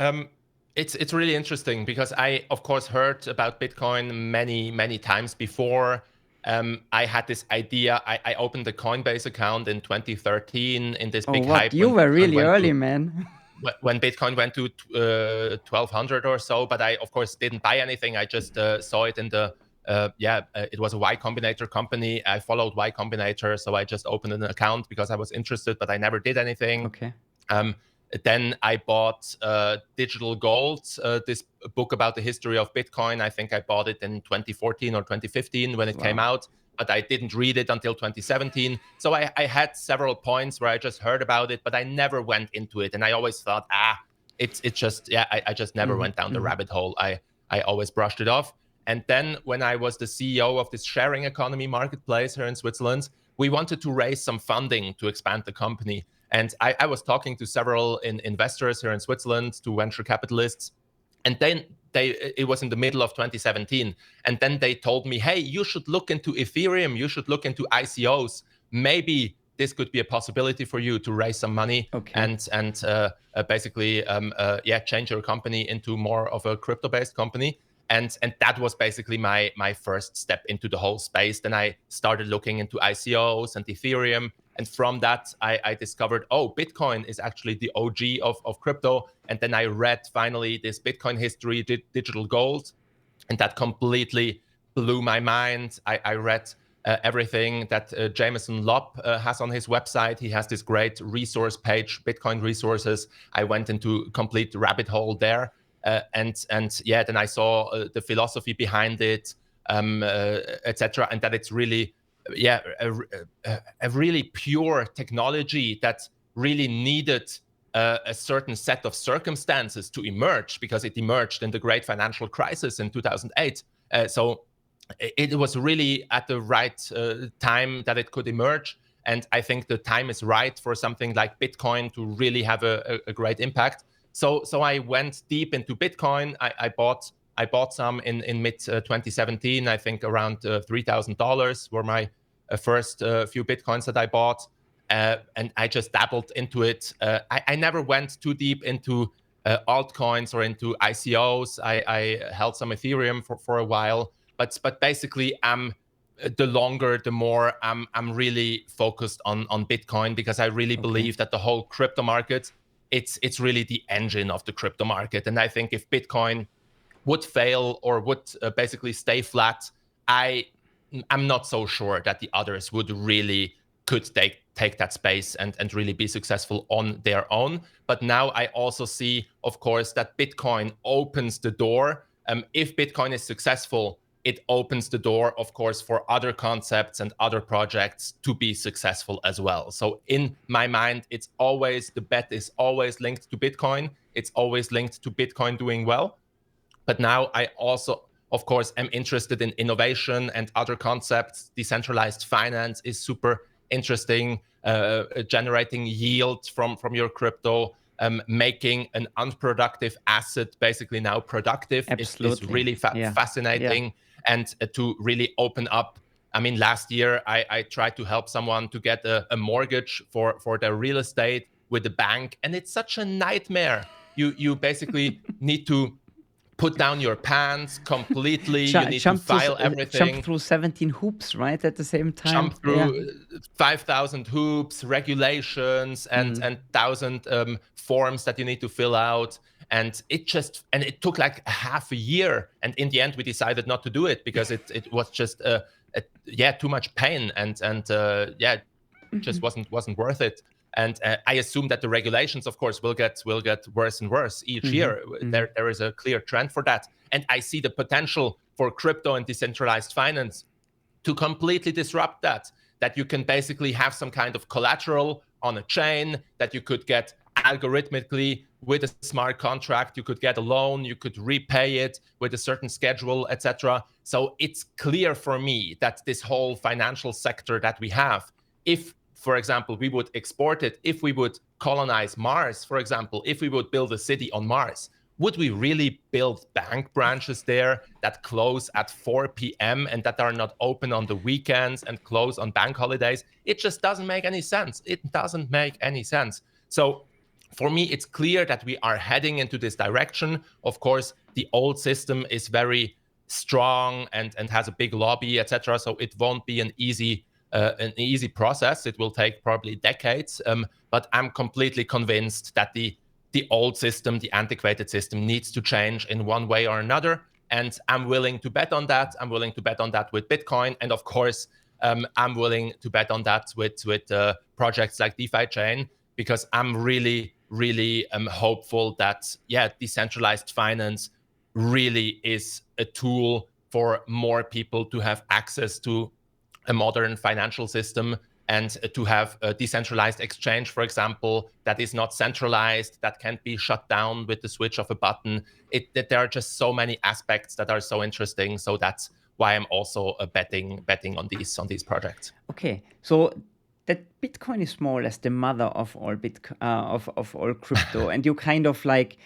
it's really interesting because I, of course, heard about Bitcoin many times before. I had this idea. I opened a Coinbase account in 2013 in this big hype. You were really early, man. When Bitcoin went to 1,200 or so, but I, of course, didn't buy anything. I just saw it in the, it was a Y Combinator company. I followed Y Combinator, so I just opened an account because I was interested, but I never did anything. Okay. Then I bought Digital Gold, this book about the history of Bitcoin. I think I bought it in 2014 or 2015 when it came out, but I didn't read it until 2017. So I had several points where I just heard about it, but I never went into it. And I always thought, it's just, I just never went down the rabbit hole. I always brushed it off. And then when I was the CEO of this sharing economy marketplace here in Switzerland, we wanted to raise some funding to expand the company. And I was talking to several investors here in Switzerland, to venture capitalists. And then it was in the middle of 2017. And then they told me, hey, you should look into Ethereum. You should look into ICOs. Maybe this could be a possibility for you to raise some money and basically, change your company into more of a crypto-based company. And that was basically my first step into the whole space. Then I started looking into ICOs and Ethereum. And from that, I discovered, Bitcoin is actually the OG of crypto. And then I read finally this Bitcoin history, Digital Gold, and that completely blew my mind. I read everything that Jameson Lopp has on his website. He has this great resource page, Bitcoin resources. I went into complete rabbit hole there. Then I saw the philosophy behind it, etc., and that it's really, a really pure technology that really needed a certain set of circumstances to emerge, because it emerged in the great financial crisis in 2008. So it was really at the right time that it could emerge. And I think the time is right for something like Bitcoin to really have a great impact. So I went deep into Bitcoin. I bought some in mid 2017. I think around $3,000 were my first few Bitcoins that I bought. And I just dabbled into it. I never went too deep into altcoins or into ICOs. I held some Ethereum for a while, but basically, the longer, the more I'm really focused on Bitcoin, because I really believe that the whole crypto market, it's really the engine of the crypto market. And I think if Bitcoin would fail or would basically stay flat, I'm not so sure that the others would really could take that space and really be successful on their own. But now I also see, of course, that Bitcoin opens the door. If Bitcoin is successful, it opens the door, of course, for other concepts and other projects to be successful as well. So in my mind, the bet is always linked to Bitcoin. It's always linked to Bitcoin doing well. But now I also, of course, am interested in innovation and other concepts. Decentralized finance is super interesting, generating yield from your crypto, making an unproductive asset basically now productive is really fascinating. And to really open up, I mean, last year I tried to help someone to get a mortgage for their real estate with the bank, and it's such a nightmare. You basically need to put down your pants completely. You need to file everything. Jump through 17 hoops, right? At the same time. Jump through 5,000 hoops, regulations, and 1,000 forms that you need to fill out. And it took like half a year. And in the end, we decided not to do it because it was just too much pain, and just wasn't worth it. And I assume that the regulations, of course, will get worse and worse each year. There is a clear trend for that. And I see the potential for crypto and decentralized finance to completely disrupt that you can basically have some kind of collateral on a chain that you could get algorithmically with a smart contract. You could get a loan, you could repay it with a certain schedule, etc. So it's clear for me that this whole financial sector that we have, if, for example, we would export it, if we would colonize Mars, for example, if we would build a city on Mars, would we really build bank branches there that close at 4 p.m. and that are not open on the weekends and close on bank holidays? It just doesn't make any sense. It doesn't make any sense. So for me, it's clear that we are heading into this direction. Of course, the old system is very strong and has a big lobby, etc. So it won't be an easy process. It will take probably decades. But I'm completely convinced that the old system, the antiquated system, needs to change in one way or another. And I'm willing to bet on that. I'm willing to bet on that with Bitcoin. And of course, I'm willing to bet on that with projects like DeFiChain, because I'm really hopeful that, decentralized finance really is a tool for more people to have access to a modern financial system and to have a decentralized exchange, for example, that is not centralized, that can't be shut down with the switch of a button. There are just so many aspects that are so interesting. So that's why I'm also betting on these projects. Okay, so that Bitcoin is more or less the mother of all of all crypto, and you kind of like,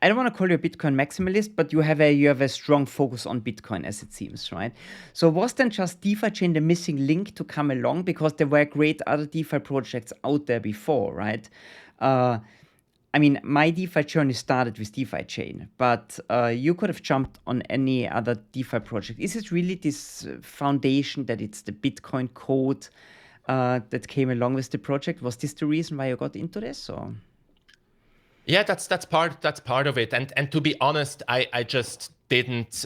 I don't want to call you a Bitcoin maximalist, but you have a strong focus on Bitcoin, as it seems, right? So was then just DeFiChain the missing link to come along, because there were great other DeFi projects out there before, right? I mean, my DeFi journey started with DeFiChain, but you could have jumped on any other DeFi project. Is it really this foundation that it's the Bitcoin code that came along with the project? Was this the reason why you got into this, or? Yeah, that's part of it. And to be honest, I just didn't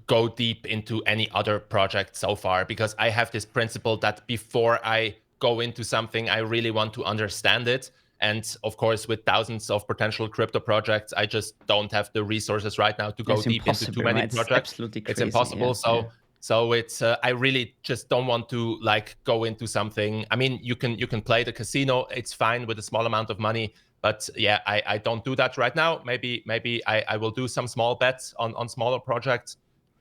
go deep into any other project so far, because I have this principle that before I go into something, I really want to understand it. And of course, with thousands of potential crypto projects, I just don't have the resources right now to go deep into too many projects. It's absolutely crazy. It's impossible. So it's I really just don't want to like go into something. I mean, you can play the casino. It's fine with a small amount of money, but yeah, I don't do that right now. Maybe I will do some small bets on smaller projects.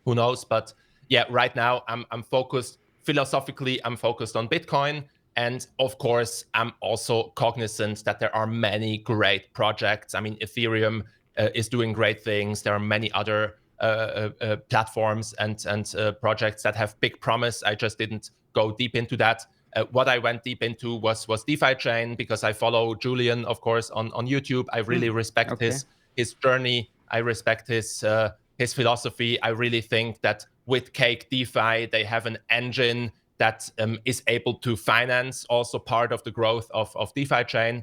Who knows? But yeah, right now I'm focused philosophically. I'm focused on Bitcoin. And of course, I'm also cognizant that there are many great projects. I mean, Ethereum is doing great things. There are many other platforms and projects that have big promise. I just didn't go deep into that. What I went deep into was DeFiChain, because I follow Julian, of course, on YouTube. I really respect his journey. I respect his philosophy. I really think that with Cake DeFi, they have an engine that is able to finance also part of the growth of DeFiChain.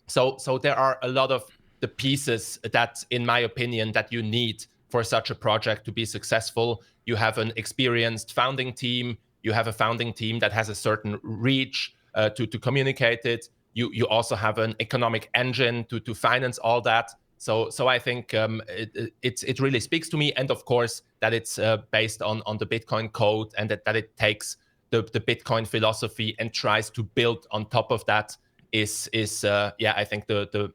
So there are a lot of the pieces that, in my opinion, that you need for such a project to be successful. You have an experienced founding team. You have a founding team that has a certain reach to communicate it. You also have an economic engine to finance all that. So I think it really speaks to me. And of course, that it's based on the Bitcoin code, and that it takes the Bitcoin philosophy and tries to build on top of that is I think the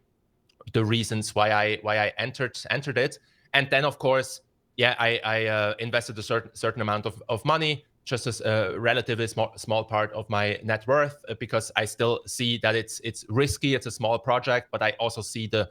reasons why I entered it. And then of course, I invested a certain amount of money, just as a relatively small part of my net worth, because I still see that it's risky. It's a small project, but I also see the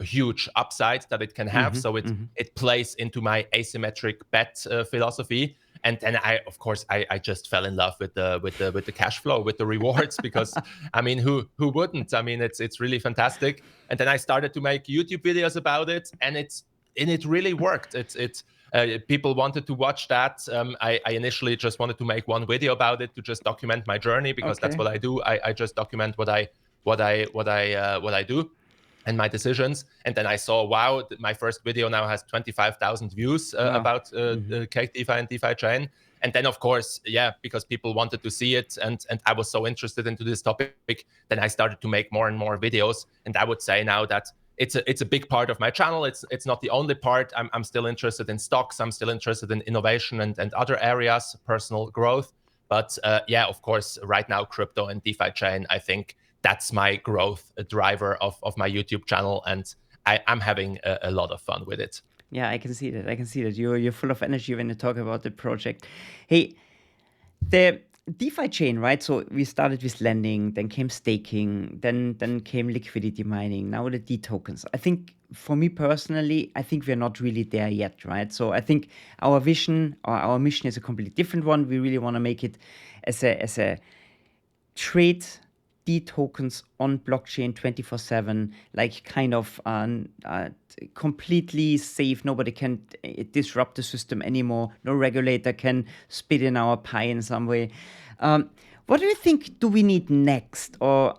huge upside that it can have. So it plays into my asymmetric bet philosophy. And then I just fell in love with the cash flow, with the rewards, because I mean, who wouldn't? I mean, it's really fantastic. And then I started to make YouTube videos about it, and it really worked. People wanted to watch that. I initially just wanted to make one video about it to just document my journey, because that's what I do. I just document what I do and my decisions. And then I saw, wow, my first video now has 25,000 views about Cake DeFi and DeFiChain. And then, of course, because people wanted to see it, and I was so interested into this topic, then I started to make more and more videos. And I would say now that it's a big part of my channel. It's not the only part. I'm still interested in stocks. I'm still interested in innovation and other areas, personal growth. But of course, right now, crypto and DeFiChain, I think that's my growth driver of my YouTube channel, and I'm having a lot of fun with it. Yeah, I can see that. You're full of energy when you talk about the project. Hey, the DeFiChain, right? So we started with lending, then came staking, then came liquidity mining, now the D tokens. I think for me personally, I think we're not really there yet, right? So I think our vision or our mission is a completely different one. We really want to make it as a trade D tokens on blockchain 24/7, like kind of completely safe. Nobody can disrupt the system anymore. No regulator can spit in our pie in some way. What do you think do we need next? Or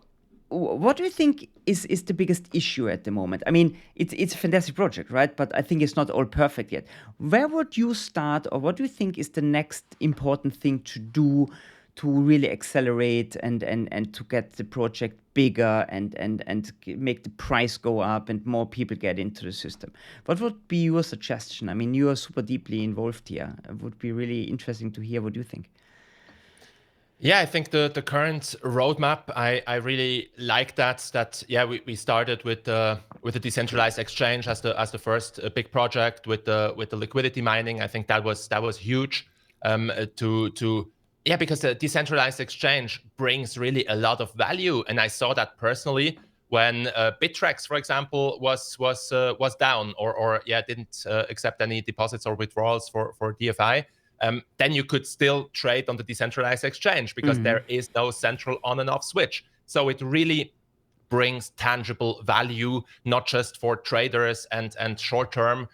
what do you think is the biggest issue at the moment? I mean, it's a fantastic project, right? But I think it's not all perfect yet. Where would you start, or what do you think is the next important thing to do to really accelerate and to get the project bigger and make the price go up and more people get into the system? What would be your suggestion? I mean, you are super deeply involved here. It would be really interesting to hear what you think. Yeah, I think the current roadmap, I really like that we started with the decentralized exchange as the first big project with the liquidity mining. I think that was huge because the decentralized exchange brings really a lot of value, and I saw that personally when Bittrex, for example, was down or didn't accept any deposits or withdrawals for DFI. Then you could still trade on the decentralized exchange because there is no central on and off switch. So it really brings tangible value, not just for traders and short-term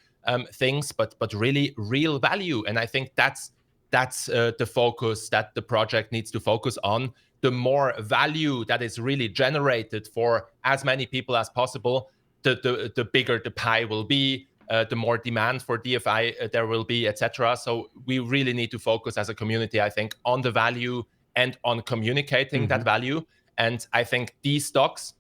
things, but really real value. And I think that's the focus that the project needs to focus on. The more value that is really generated for as many people as possible, the bigger the pie will be. The more demand for DFI there will be, etc. So we really need to focus as a community, I think, on the value and on communicating that value. And I think these stocks,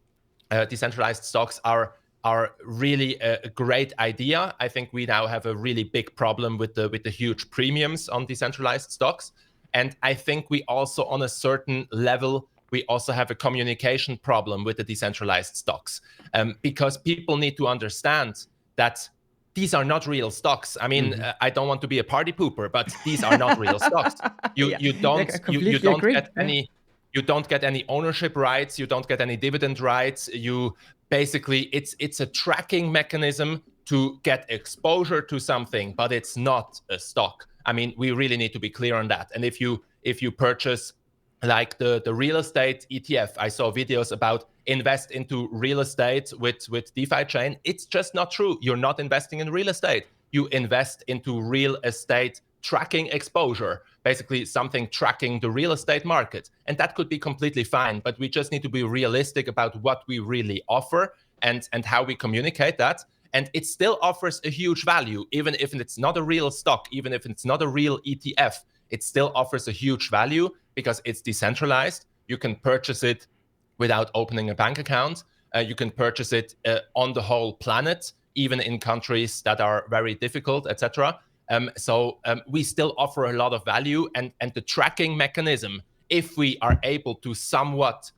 decentralized stocks, are are really a great idea. I think we now have a really big problem with the huge premiums on decentralized stocks. And I think we also, on a certain level, we also have a communication problem with the decentralized stocks, because people need to understand that these are not real stocks. I mean, I don't want to be a party pooper, but these are not real stocks. Yeah, You don't I completely don't agree. get any. You don't get any ownership rights. You don't get any dividend rights. You basically, it's a tracking mechanism to get exposure to something, but it's not a stock. I mean, we really need to be clear on that. And if you purchase like the real estate ETF, I saw videos about invest into real estate with DeFiChain. It's just not true. You're not investing in real estate. You invest into real estate tracking exposure, basically something tracking the real estate market. And that could be completely fine, but we just need to be realistic about what we really offer and how we communicate that. And it still offers a huge value, even if it's not a real stock, even if it's not a real ETF, it still offers a huge value because it's decentralized. You can purchase it without opening a bank account. You can purchase it on the whole planet, even in countries that are very difficult, etc. So we still offer a lot of value, and the tracking mechanism, if we are able to somewhat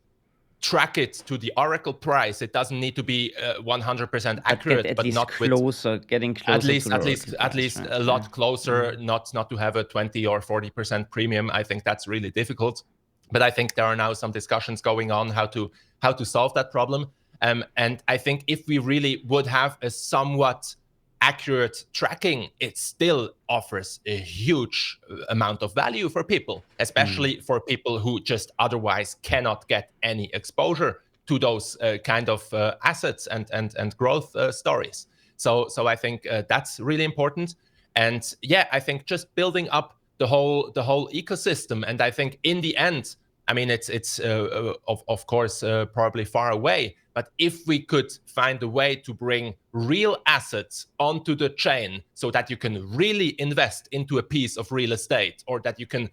track it to the Oracle price, it doesn't need to be 100% accurate, but not closer, getting closer to the at least a lot closer, not to have a 20 or 40% premium. I think that's really difficult. But I think there are now some discussions going on how to solve that problem. And I think if we really would have a somewhat accurate tracking, it still offers a huge amount of value for people, especially for people who just otherwise cannot get any exposure to those kind of assets and growth stories. So I think that's really important. And yeah, I think just building up the whole ecosystem. And I think in the end, I mean, it's of course probably far away, but if we could find a way to bring real assets onto the chain so that you can really invest into a piece of real estate, or that you can,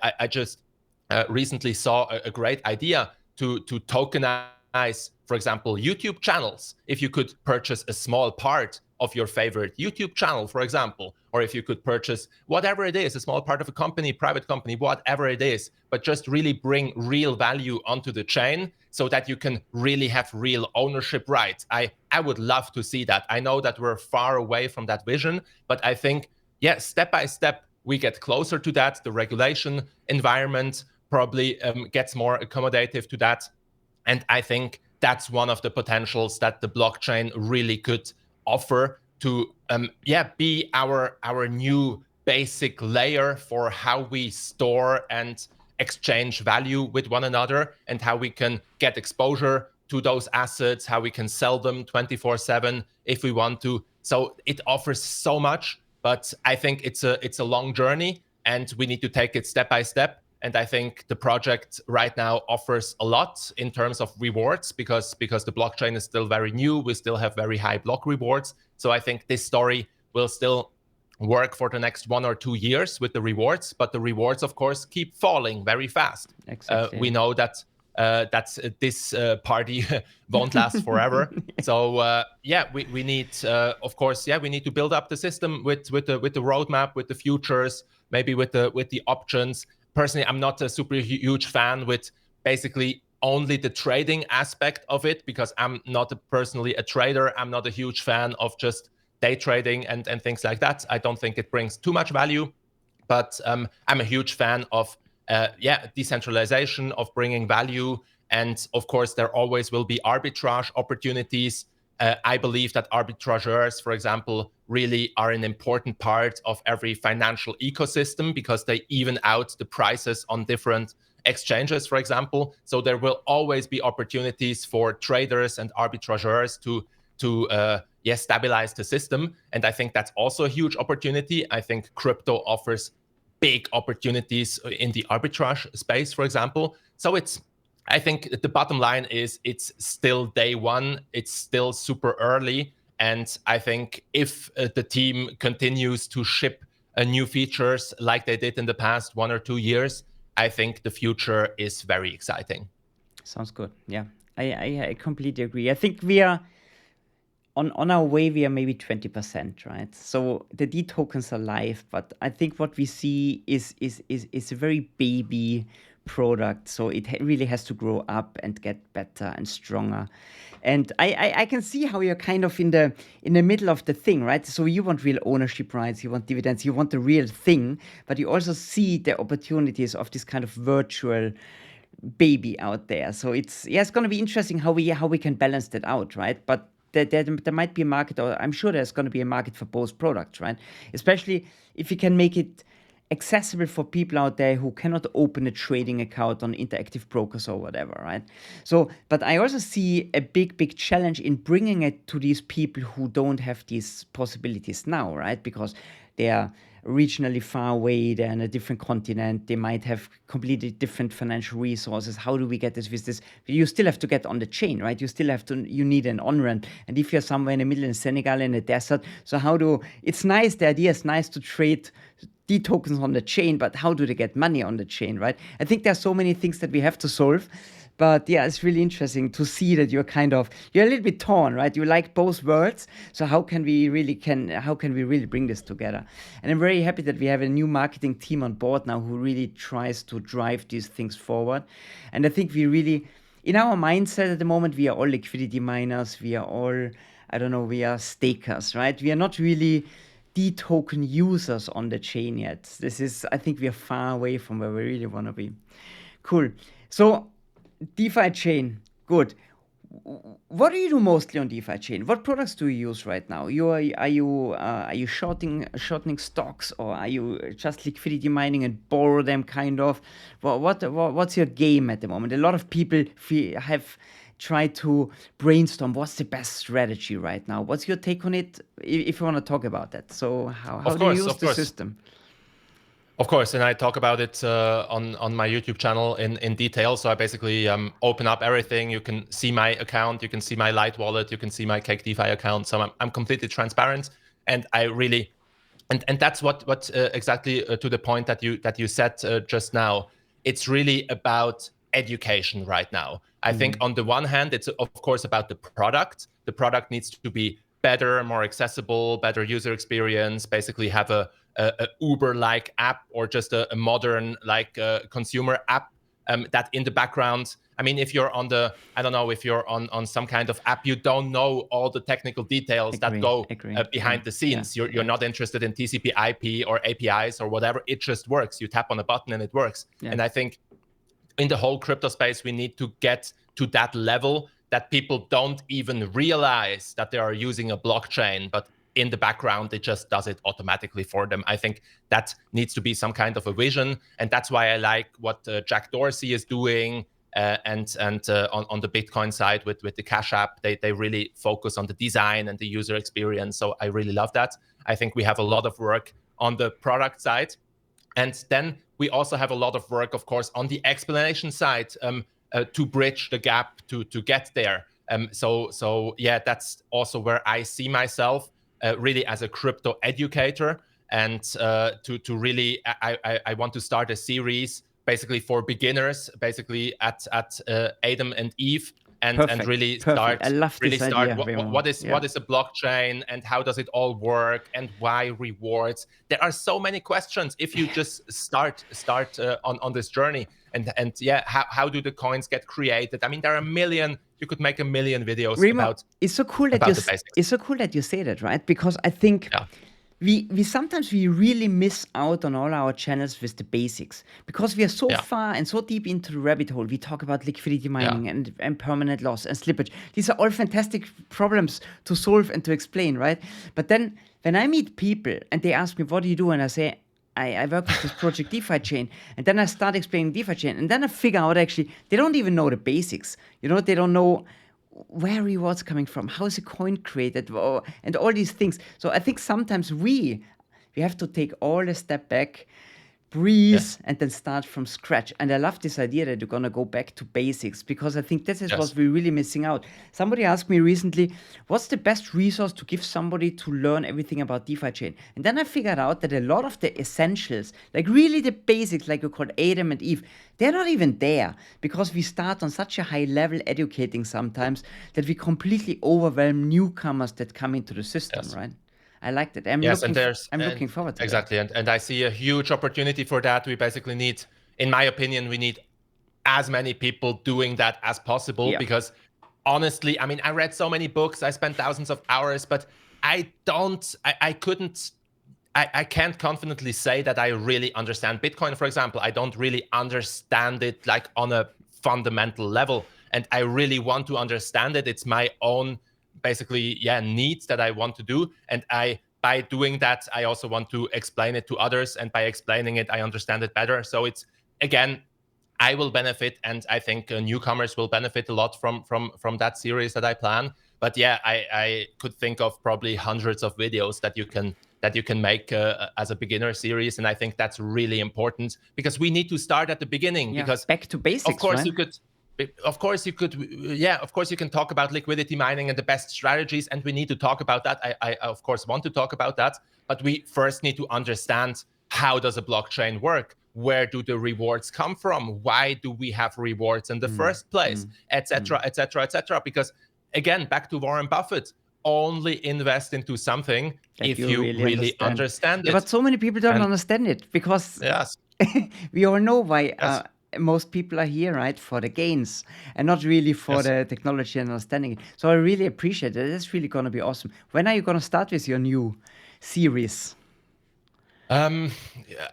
I just recently saw a great idea to tokenize, for example, YouTube channels. If you could purchase a small part of your favorite YouTube channel, for example, or if you could purchase whatever it is, a small part of a company, private company, whatever it is, but just really bring real value onto the chain so that you can really have real ownership rights. I would love to see that. I know that we're far away from that vision, but I think, yeah, step by step, we get closer to that. The regulation environment probably gets more accommodative to that. And I think that's one of the potentials that the blockchain really could offer to be our new basic layer for how we store and exchange value with one another, and how we can get exposure to those assets, how we can sell them 24/7 if we want to. So it offers so much, but I think it's a long journey, and we need to take it step by step. And I think the project right now offers a lot in terms of rewards, because the blockchain is still very new. We still have very high block rewards. So I think this story will still work for the next 1 or 2 years with the rewards, but the rewards, of course, keep falling very fast. Exactly. We know that this party won't last forever. So we need, of course, we need to build up the system with the roadmap, with the futures, maybe with the options. Personally, I'm not a super huge fan with basically only the trading aspect of it, because I'm not personally a trader. I'm not a huge fan of just day trading and things like that. I don't think it brings too much value, but I'm a huge fan of decentralization, of bringing value. And of course, there always will be arbitrage opportunities. I believe that arbitrageurs, for example, really are an important part of every financial ecosystem, because they even out the prices on different exchanges, for example. So there will always be opportunities for traders and arbitrageurs to stabilize the system. And I think that's also a huge opportunity. I think crypto offers big opportunities in the arbitrage space, for example. So I think the bottom line is it's still day one. It's still super early. And I think if the team continues to ship new features like they did in the past 1 or 2 years, I think the future is very exciting. Sounds good. Yeah, I completely agree. I think we are on our way, we are maybe 20%, right? So the D tokens are live, but I think what we see is a very baby product. So it really has to grow up and get better and stronger. And I can see how you're kind of in the middle of the thing, right? So you want real ownership rights, you want dividends, you want the real thing, but you also see the opportunities of this kind of virtual baby out there. So it's going to be interesting how we can balance that out, right? But there might be a market, or I'm sure there's going to be a market for both products, right? Especially if you can make it accessible for people out there who cannot open a trading account on interactive brokers or whatever, right? So, but I also see a big challenge in bringing it to these people who don't have these possibilities now, right? Because they are regionally far away, they're in a different continent, they might have completely different financial resources. How do we get this with this? You still have to get on the chain, right? You need an on-ramp. And if you're somewhere in the middle in Senegal in a desert, so it's nice, the idea is nice to trade D tokens on the chain, but how do they get money on the chain, right? I think there's so many things that we have to solve. But yeah, it's really interesting to see that you're a little bit torn, right? You like both worlds. So how can we really bring this together? And I'm very happy that we have a new marketing team on board now who really tries to drive these things forward. And I think we really, in our mindset at the moment, we are all liquidity miners. We are all, we are stakers, right? We are not really D token users on the chain yet. I think we are far away from where we really want to be. Cool. So DeFiChain, good. What do you do mostly on DeFiChain? What products do you use right now? Are you shortening stocks, or are you just liquidity mining and borrow them kind of? What's your game at the moment? A lot of people have tried to brainstorm what's the best strategy right now. What's your take on it? If you want to talk about that, so how do you use the system? Of course, and I talk about it on my YouTube channel in detail. So I basically open up everything. You can see my account, you can see my Light wallet, you can see my Cake DeFi account. So I'm completely transparent, and I really, and that's what exactly to the point that you said just now. It's really about education right now. I think on the one hand, it's of course about the product. The product needs to be better, more accessible, better user experience. Basically, have a Uber-like app, or just a modern consumer app that in the background. I mean, if you're if you're on some kind of app, you don't know all the technical details that go behind the scenes. You're not interested in TCP/IP or APIs or whatever. It just works. You tap on a button and it works. Yeah. And I think in the whole crypto space, we need to get to that level that people don't even realize that they are using a blockchain, but in the background, it just does it automatically for them. I think that needs to be some kind of a vision. And that's why I like what Jack Dorsey is doing. And on the Bitcoin side with the Cash App, they really focus on the design and the user experience. So I really love that. I think we have a lot of work on the product side. And then we also have a lot of work, of course, on the explanation side to bridge the gap to get there. So yeah, that's also where I see myself really as a crypto educator. And to really, I want to start a series basically for beginners, basically at Adam and Eve, and really start. I love this idea, what is a blockchain, and how does it all work, and why rewards? There are so many questions if you just start on this journey. And yeah, how do the coins get created? I mean, there are you could make a million videos Remo, about. It's so cool that it's so cool that you say that, right? Because I think. Yeah. We sometimes really miss out on all our channels with the basics, because we are so far and so deep into the rabbit hole. We talk about liquidity mining and permanent loss and slippage. These are all fantastic problems to solve and to explain, right? But then when I meet people and they ask me, what do you do? And I say, I work with this project DeFiChain, and then I start explaining DeFiChain, and then I figure out actually they don't even know the basics. They don't know where rewards coming from, how is a coin created, and all these things. So I think sometimes we have to take all a step back, breathe, Yes. and then start from scratch. And I love this idea that you're going to go back to basics, because I think this is Yes. what we're really missing out. Somebody asked me recently, what's the best resource to give somebody to learn everything about DeFiChain? And then I figured out that a lot of the essentials, like really the basics, like you called Adam and Eve, they're not even there, because we start on such a high level educating sometimes that we completely overwhelm newcomers that come into the system, Yes. right? I like that. Yes, and I'm looking forward to exactly, that. and I see a huge opportunity for that. We basically need, in my opinion, we need as many people doing that as possible, Yeah. because honestly, I mean, I read so many books, I spent thousands of hours, but I couldn't, I can't confidently say that I really understand Bitcoin, for example. I don't really understand it like on a fundamental level, and I really want to understand it. It's my own, basically, needs that I want to do, and by doing that, I also want to explain it to others, and by explaining it, I understand it better. So it's, again, I will benefit, and I think newcomers will benefit a lot from that series that I plan. But yeah, I could think of probably hundreds of videos that you can make as a beginner series, and I think that's really important, because we need to start at the beginning. Yeah. Because Back to of basics, course right? you could of course you could yeah, of course you can talk about liquidity mining and the best strategies, and we need to talk about that. I of course want to talk about that, but we first need to understand, how does a blockchain work? Where do the rewards come from? Why do we have rewards in the first place? Etc., etc., etc. Because again, back to Warren Buffett, only invest into something That if you you really really understand. understand Yeah, but it. so many people don't And understand it, because yes, we all know why yes. most people are here, right? For the gains, and not really for Yes. the technology and understanding it. So I really appreciate it. It's really going to be awesome. When are you going to start with your new series? Um,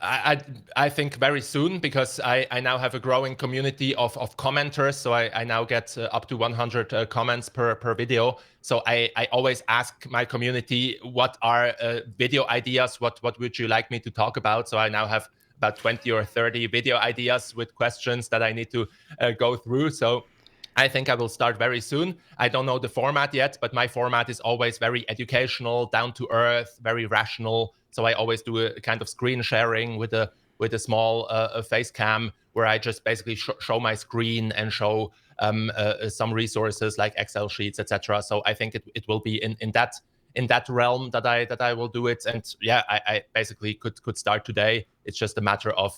I think very soon, because I now have a growing community of commenters. So I now get up to 100 comments per video. So I always ask my community, what are video ideas? What would you like me to talk about? So I now have about 20 or 30 video ideas with questions that I need to go through. So I think I will start very soon. I don't know the format yet, but my format is always very educational, down to earth, very rational. So I always do a kind of screen sharing with a small face cam, where I just basically show my screen and show some resources like Excel sheets, etc. So I think it will be in that realm that I will do it. And yeah, I basically could start today. It's just a matter of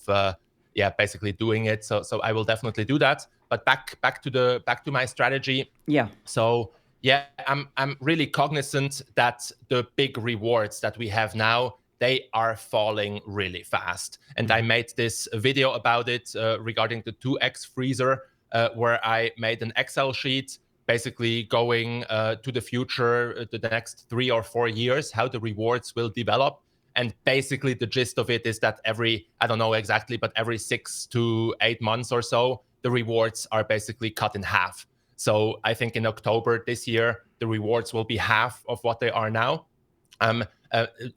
basically doing it. So I will definitely do that. But back to my strategy. Yeah. So yeah, I'm really cognizant that the big rewards that we have now, they are falling really fast. And I made this video about it regarding the 2x freezer, where I made an Excel sheet, basically going to the future, the next 3 or 4 years, how the rewards will develop. And basically the gist of it is that I don't know exactly, but every 6 to 8 months or so, the rewards are basically cut in half. So I think in October this year, the rewards will be half of what they are now.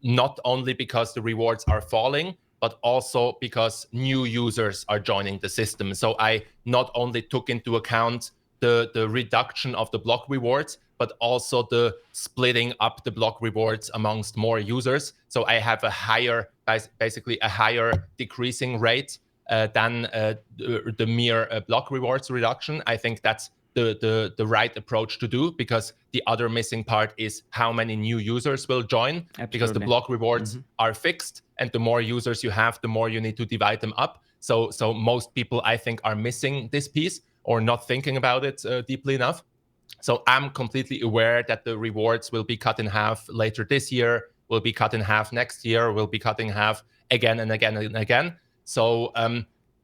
Not only because the rewards are falling, but also because new users are joining the system. So I not only took into account the reduction of the block rewards, but also the splitting up the block rewards amongst more users. So I have basically a higher decreasing rate than the mere block rewards reduction. I think that's the right approach to do, because the other missing part is how many new users will join. Absolutely. Because the block rewards are fixed, and the more users you have, the more you need to divide them up. So most people, I think, are missing this piece, or not thinking about it deeply enough. So I'm completely aware that the rewards will be cut in half later this year, will be cut in half next year, will be cut in half again and again and again. So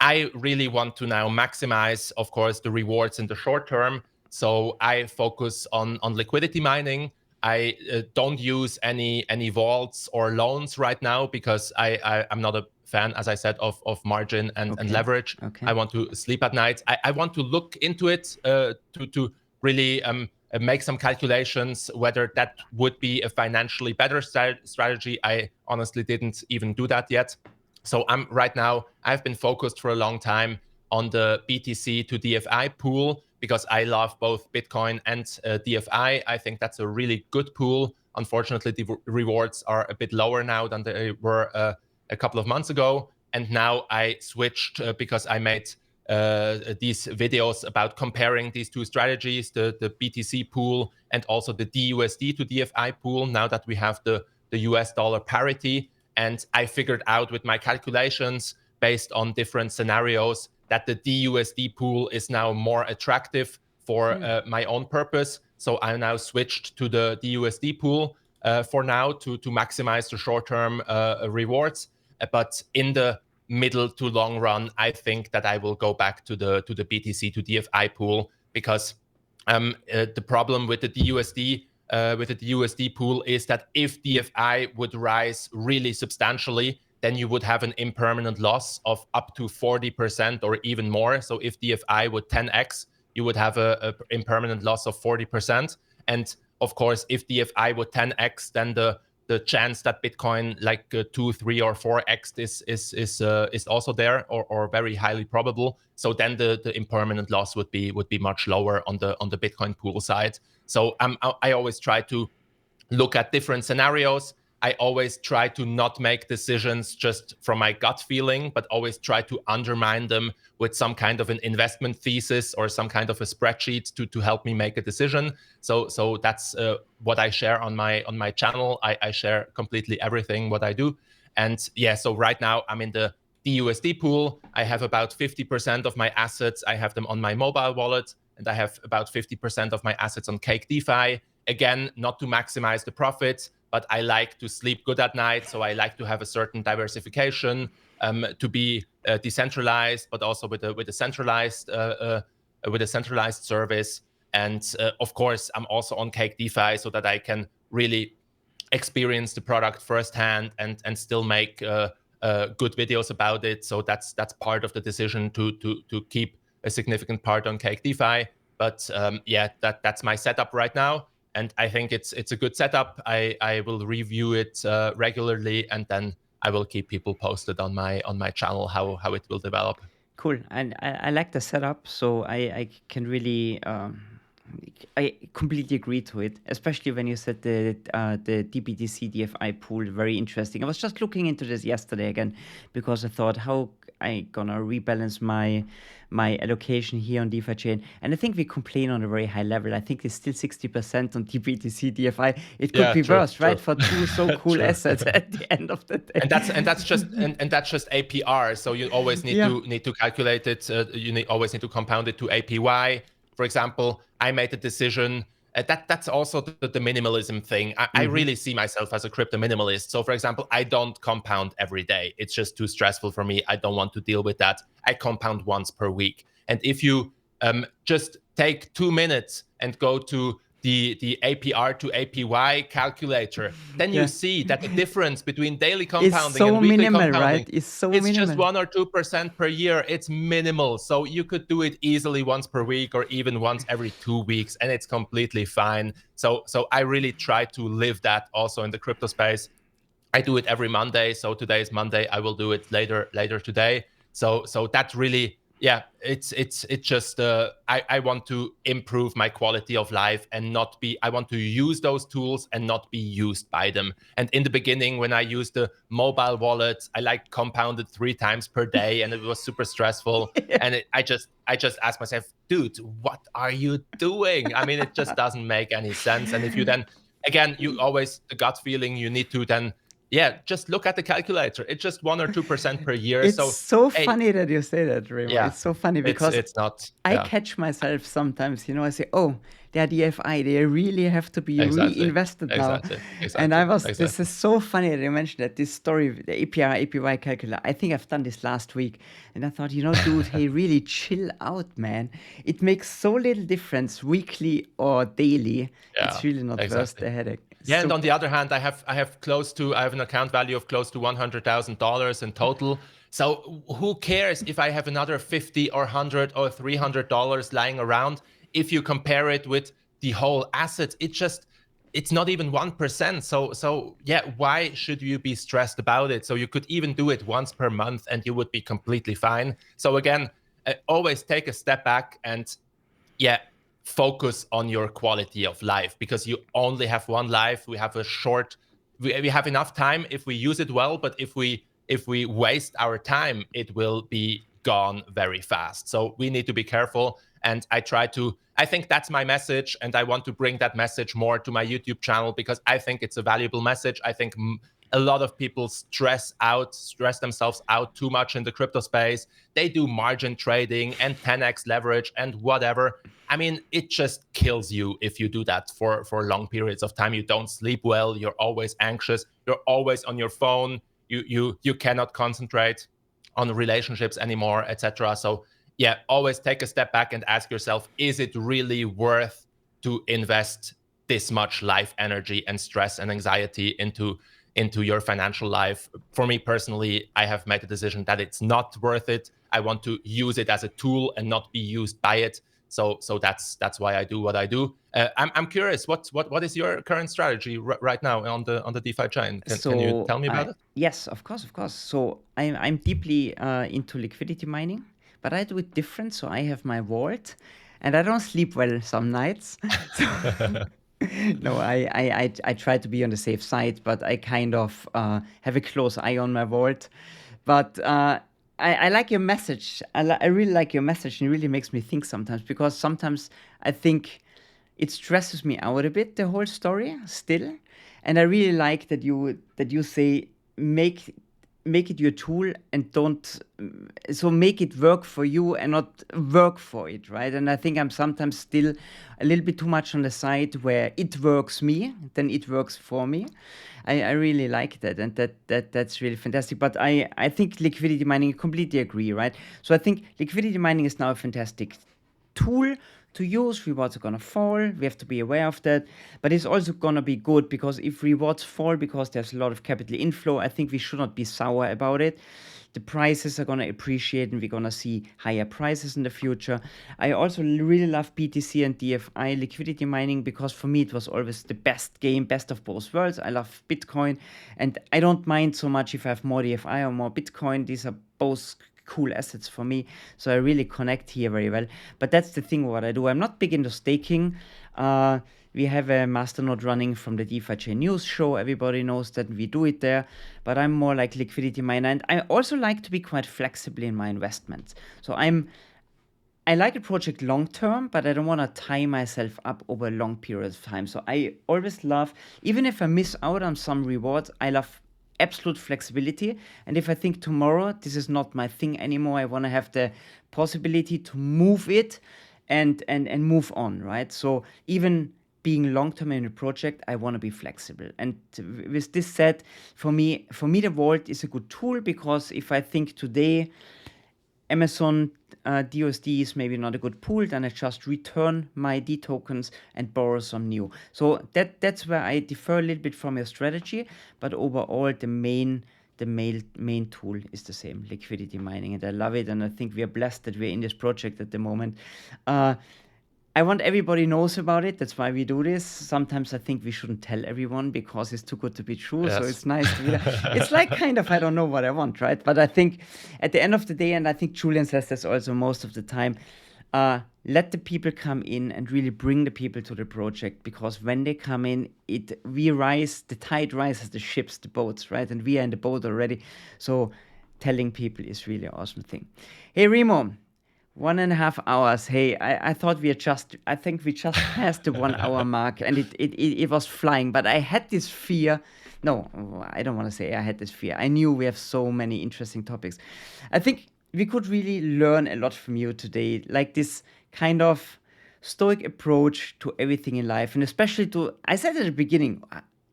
I really want to now maximize, of course, the rewards in the short term. So I focus on liquidity mining. I don't use any vaults or loans right now, because I'm not a fan, as I said, of margin and leverage. Okay. I want to sleep at night. I want to look into it to really make some calculations whether that would be a financially better strategy. I honestly didn't even do that yet. So I've been focused for a long time on the BTC to DFI pool, because I love both Bitcoin and DFI. I think that's a really good pool. Unfortunately, the rewards are a bit lower now than they were a couple of months ago. And now I switched because I made these videos about comparing these two strategies, the BTC pool and also the DUSD to DFI pool, now that we have the US dollar parity. And I figured out with my calculations based on different scenarios that the DUSD pool is now more attractive for my own purpose. So I now switched to the DUSD pool for now to maximize the short-term rewards. But in the middle to long run, I think that I will go back to the BTC to DFI pool, because the problem with the DUSD pool is that if DFI would rise really substantially, then you would have an impermanent loss of up to 40% or even more. So if DFI would 10x, you would have a impermanent loss of 40%. And of course, if DFI would 10x, then the chance that Bitcoin like 2, 3, or 4x is also there, or very highly probable. So then the impermanent loss would be much lower on the Bitcoin pool side. So I always try to look at different scenarios. I always try to not make decisions just from my gut feeling, but always try to undermine them with some kind of an investment thesis or some kind of a spreadsheet to help me make a decision. So that's what I share on my channel. I share completely everything what I do. And yeah, so right now I'm in the DUSD pool. I have about 50% of my assets. I have them on my mobile wallet, and I have about 50% of my assets on Cake DeFi. Again, not to maximize the profits, but I like to sleep good at night. So I like to have a certain diversification, to be decentralized, but also with a centralized service. And of course, I'm also on Cake DeFi so that I can really experience the product firsthand and still make good videos about it. So that's part of the decision to keep a significant part on Cake DeFi. But yeah, that's my setup right now. And I think it's a good setup. I will review it regularly, and then I will keep people posted on my channel how it will develop. Cool. And I like the setup, so I can really I completely agree to it, especially when you said the DBTC DFI pool. Very interesting. I was just looking into this yesterday again because I thought, how I gonna rebalance my allocation here on DeFiChain. And I think we complain on a very high level. I think it's still 60% on DBTC DFI. It could be worse, right? For two so cool assets at the end of the day. And that's just APR. So you always need to calculate it. Always need to compound it to APY. For example, I made a decision. That's also the minimalism thing. I really see myself as a crypto minimalist. So, for example, I don't compound every day. It's just too stressful for me. I don't want to deal with that. I compound once per week. And if you just take 2 minutes and go to the APR to APY calculator, then you see that the difference between daily compounding and weekly compounding, right? It's just 1 or 2% per year. It's minimal. So you could do it easily once per week or even once every 2 weeks, and it's completely fine. So I really try to live that also in the crypto space. I do it every Monday. So today is Monday. I will do it later today. So that really, yeah, it's just I want to improve my quality of life and I want to use those tools and not be used by them. And in the beginning, when I used the mobile wallet, I compounded 3 times per day, and it was super stressful. And I just asked myself, dude, what are you doing? I mean, it just doesn't make any sense. And if you then, again, you always, the gut feeling, you need to then, just look at the calculator. It's just 1 or 2% per year. It's so funny that you say that, Remo. Yeah, it's so funny because it's not. I catch myself sometimes. I say, "Oh, they're DFI. They really have to be reinvested now." And this is so funny that you mentioned that. This story, the APY calculator. I think I've done this last week, and I thought, dude, hey, really chill out, man. It makes so little difference, weekly or daily. It's really not worth the headache. Yeah, and on the other hand, I have an account value of close to $100,000 in total. So who cares if I have another $50 or $100 or $300 lying around? If you compare it with the whole asset, it's not even 1%. So yeah, why should you be stressed about it? So you could even do it once per month and you would be completely fine. So again, always take a step back and focus on your quality of life, because you only have one life. We have we have enough time if we use it well, but if we if we waste our time, it will be gone very fast. So we need to be careful. And I think that's my message. And I want to bring that message more to my YouTube channel because I think it's a valuable message. I think a lot of people stress themselves out too much in the crypto space. They do margin trading and 10x leverage and whatever. I mean, it just kills you if you do that for long periods of time. You don't sleep well. You're always anxious. You're always on your phone. You cannot concentrate on relationships anymore, etc. So yeah, always take a step back and ask yourself, is it really worth to invest this much life energy and stress and anxiety into your financial life? For me personally, I have made a decision that it's not worth it. I want to use it as a tool and not be used by it. So that's why I do what I do. I'm curious, what is your current strategy right now on the DeFi chain? Can you tell me about it? Yes, of course. So I'm deeply into liquidity mining, but I do it different. So I have my vault, and I don't sleep well some nights. So no, I try to be on the safe side, but I kind of have a close eye on my vault. But I like your message. I really like your message, and it really makes me think sometimes, because sometimes I think it stresses me out a bit, the whole story still. And I really like that you say make it your tool and don't so make it work for you and not work for it, right? And I think I'm sometimes still a little bit too much on the side where it works me, then it works for me. I really like that, and that's really fantastic. But I think liquidity mining, I completely agree, right? So I think liquidity mining is now a fantastic tool to use. Rewards are gonna fall. We have to be aware of that. But it's also gonna be good, because if rewards fall because there's a lot of capital inflow, I think we should not be sour about it. The prices are gonna appreciate, and we're gonna see higher prices in the future. I also really love BTC and DFI liquidity mining, because for me it was always the best game, best of both worlds. I love Bitcoin, and I don't mind so much if I have more DFI or more Bitcoin. These are both cool assets for me, so I really connect here very well. But that's the thing what I do. I'm not big into staking. We have a masternode running from the DeFiChain news show. Everybody knows that we do it there, but I'm more like liquidity miner, and I also like to be quite flexible in my investments. So I like a project long term, but I don't want to tie myself up over a long period of time. So I always love, even if I miss out on some rewards, I love absolute flexibility. And if I think tomorrow this is not my thing anymore, I want to have the possibility to move it and move on, right? So even being long-term in a project, I want to be flexible. And with this said, for me the vault is a good tool, because if I think today Amazon DUSD is maybe not a good pool, then I just return my D tokens and borrow some new. So that's where I differ a little bit from your strategy, but overall the main tool is the same, liquidity mining, and I love it. And I think we are blessed that we're in this project at the moment. I want everybody knows about it. That's why we do this. Sometimes I think we shouldn't tell everyone, because it's too good to be true. Yes. So it's nice to be there. It's like kind of, I don't know what I want, right? But I think at the end of the day, and I think Julian says this also most of the time, let the people come in and really bring the people to the project, because when they come in, the tide rises the ships, the boats, right? And we are in the boat already. So telling people is really an awesome thing. Hey, Remo. 1.5 hours. Hey, I thought I think we just passed the 1 hour mark, and it was flying. But I had this fear. No, I don't want to say I had this fear. I knew we have so many interesting topics. I think we could really learn a lot from you today, like this kind of stoic approach to everything in life, and especially I said at the beginning,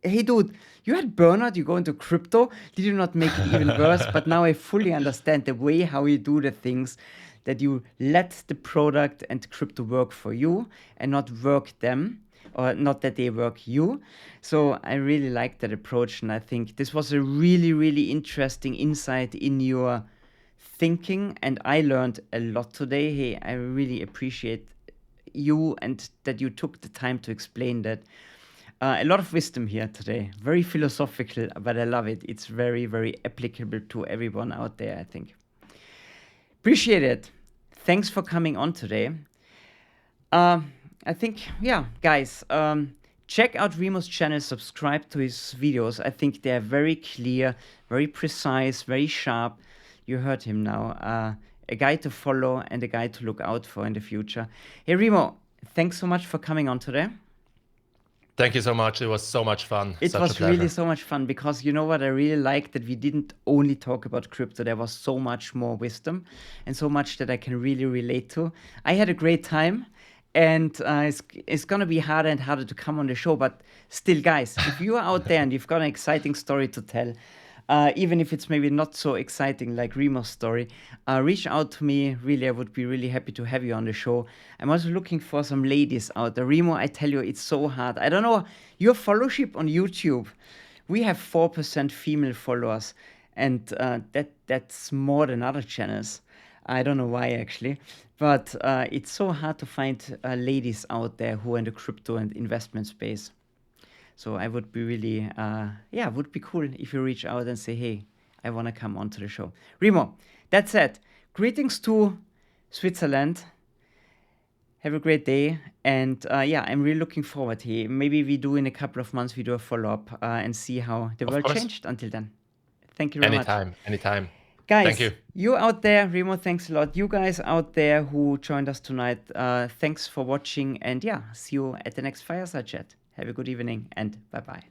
hey dude, you had burnout, you go into crypto, did you not make it even worse? But now I fully understand the way how you do the things, that you let the product and crypto work for you and not work them, or not that they work you. So I really like that approach, and I think this was a really, really interesting insight in your thinking, and I learned a lot today. Hey, I really appreciate you, and that you took the time to explain that. A lot of wisdom here today, very philosophical, but I love it. It's very, very applicable to everyone out there, I think. Appreciate it. Thanks for coming on today. I think, yeah, guys, check out Remo's channel, subscribe to his videos. I think they're very clear, very precise, very sharp. You heard him now. A guy to follow and a guy to look out for in the future. Hey, Remo, thanks so much for coming on today. Thank you so much. It was so much fun. It Such a was pleasure. really so much fun because you know what I really liked, that we didn't only talk about crypto. There was so much more wisdom and so much that I can really relate to. I had a great time, and it's going to be harder and harder to come on the show. But still, guys, if you are out there and you've got an exciting story to tell, even if it's maybe not so exciting like Remo's story, reach out to me. Really, I would be really happy to have you on the show. I'm also looking for some ladies out there. Remo, I tell you, it's so hard. I don't know, your followership on YouTube, we have 4% female followers, and that's more than other channels. I don't know why, actually. But it's so hard to find ladies out there who are in the crypto and investment space. So I would be really, it would be cool if you reach out and say, hey, I want to come onto the show. Remo, that said, greetings to Switzerland. Have a great day. And I'm really looking forward here. Maybe we do in a couple of months, we do a follow-up and see how the world changed until then. Thank you very much. Anytime. Guys, thank you. You out there, Remo, thanks a lot. You guys out there who joined us tonight, thanks for watching. And see you at the next Fireside Chat. Have a good evening and bye-bye.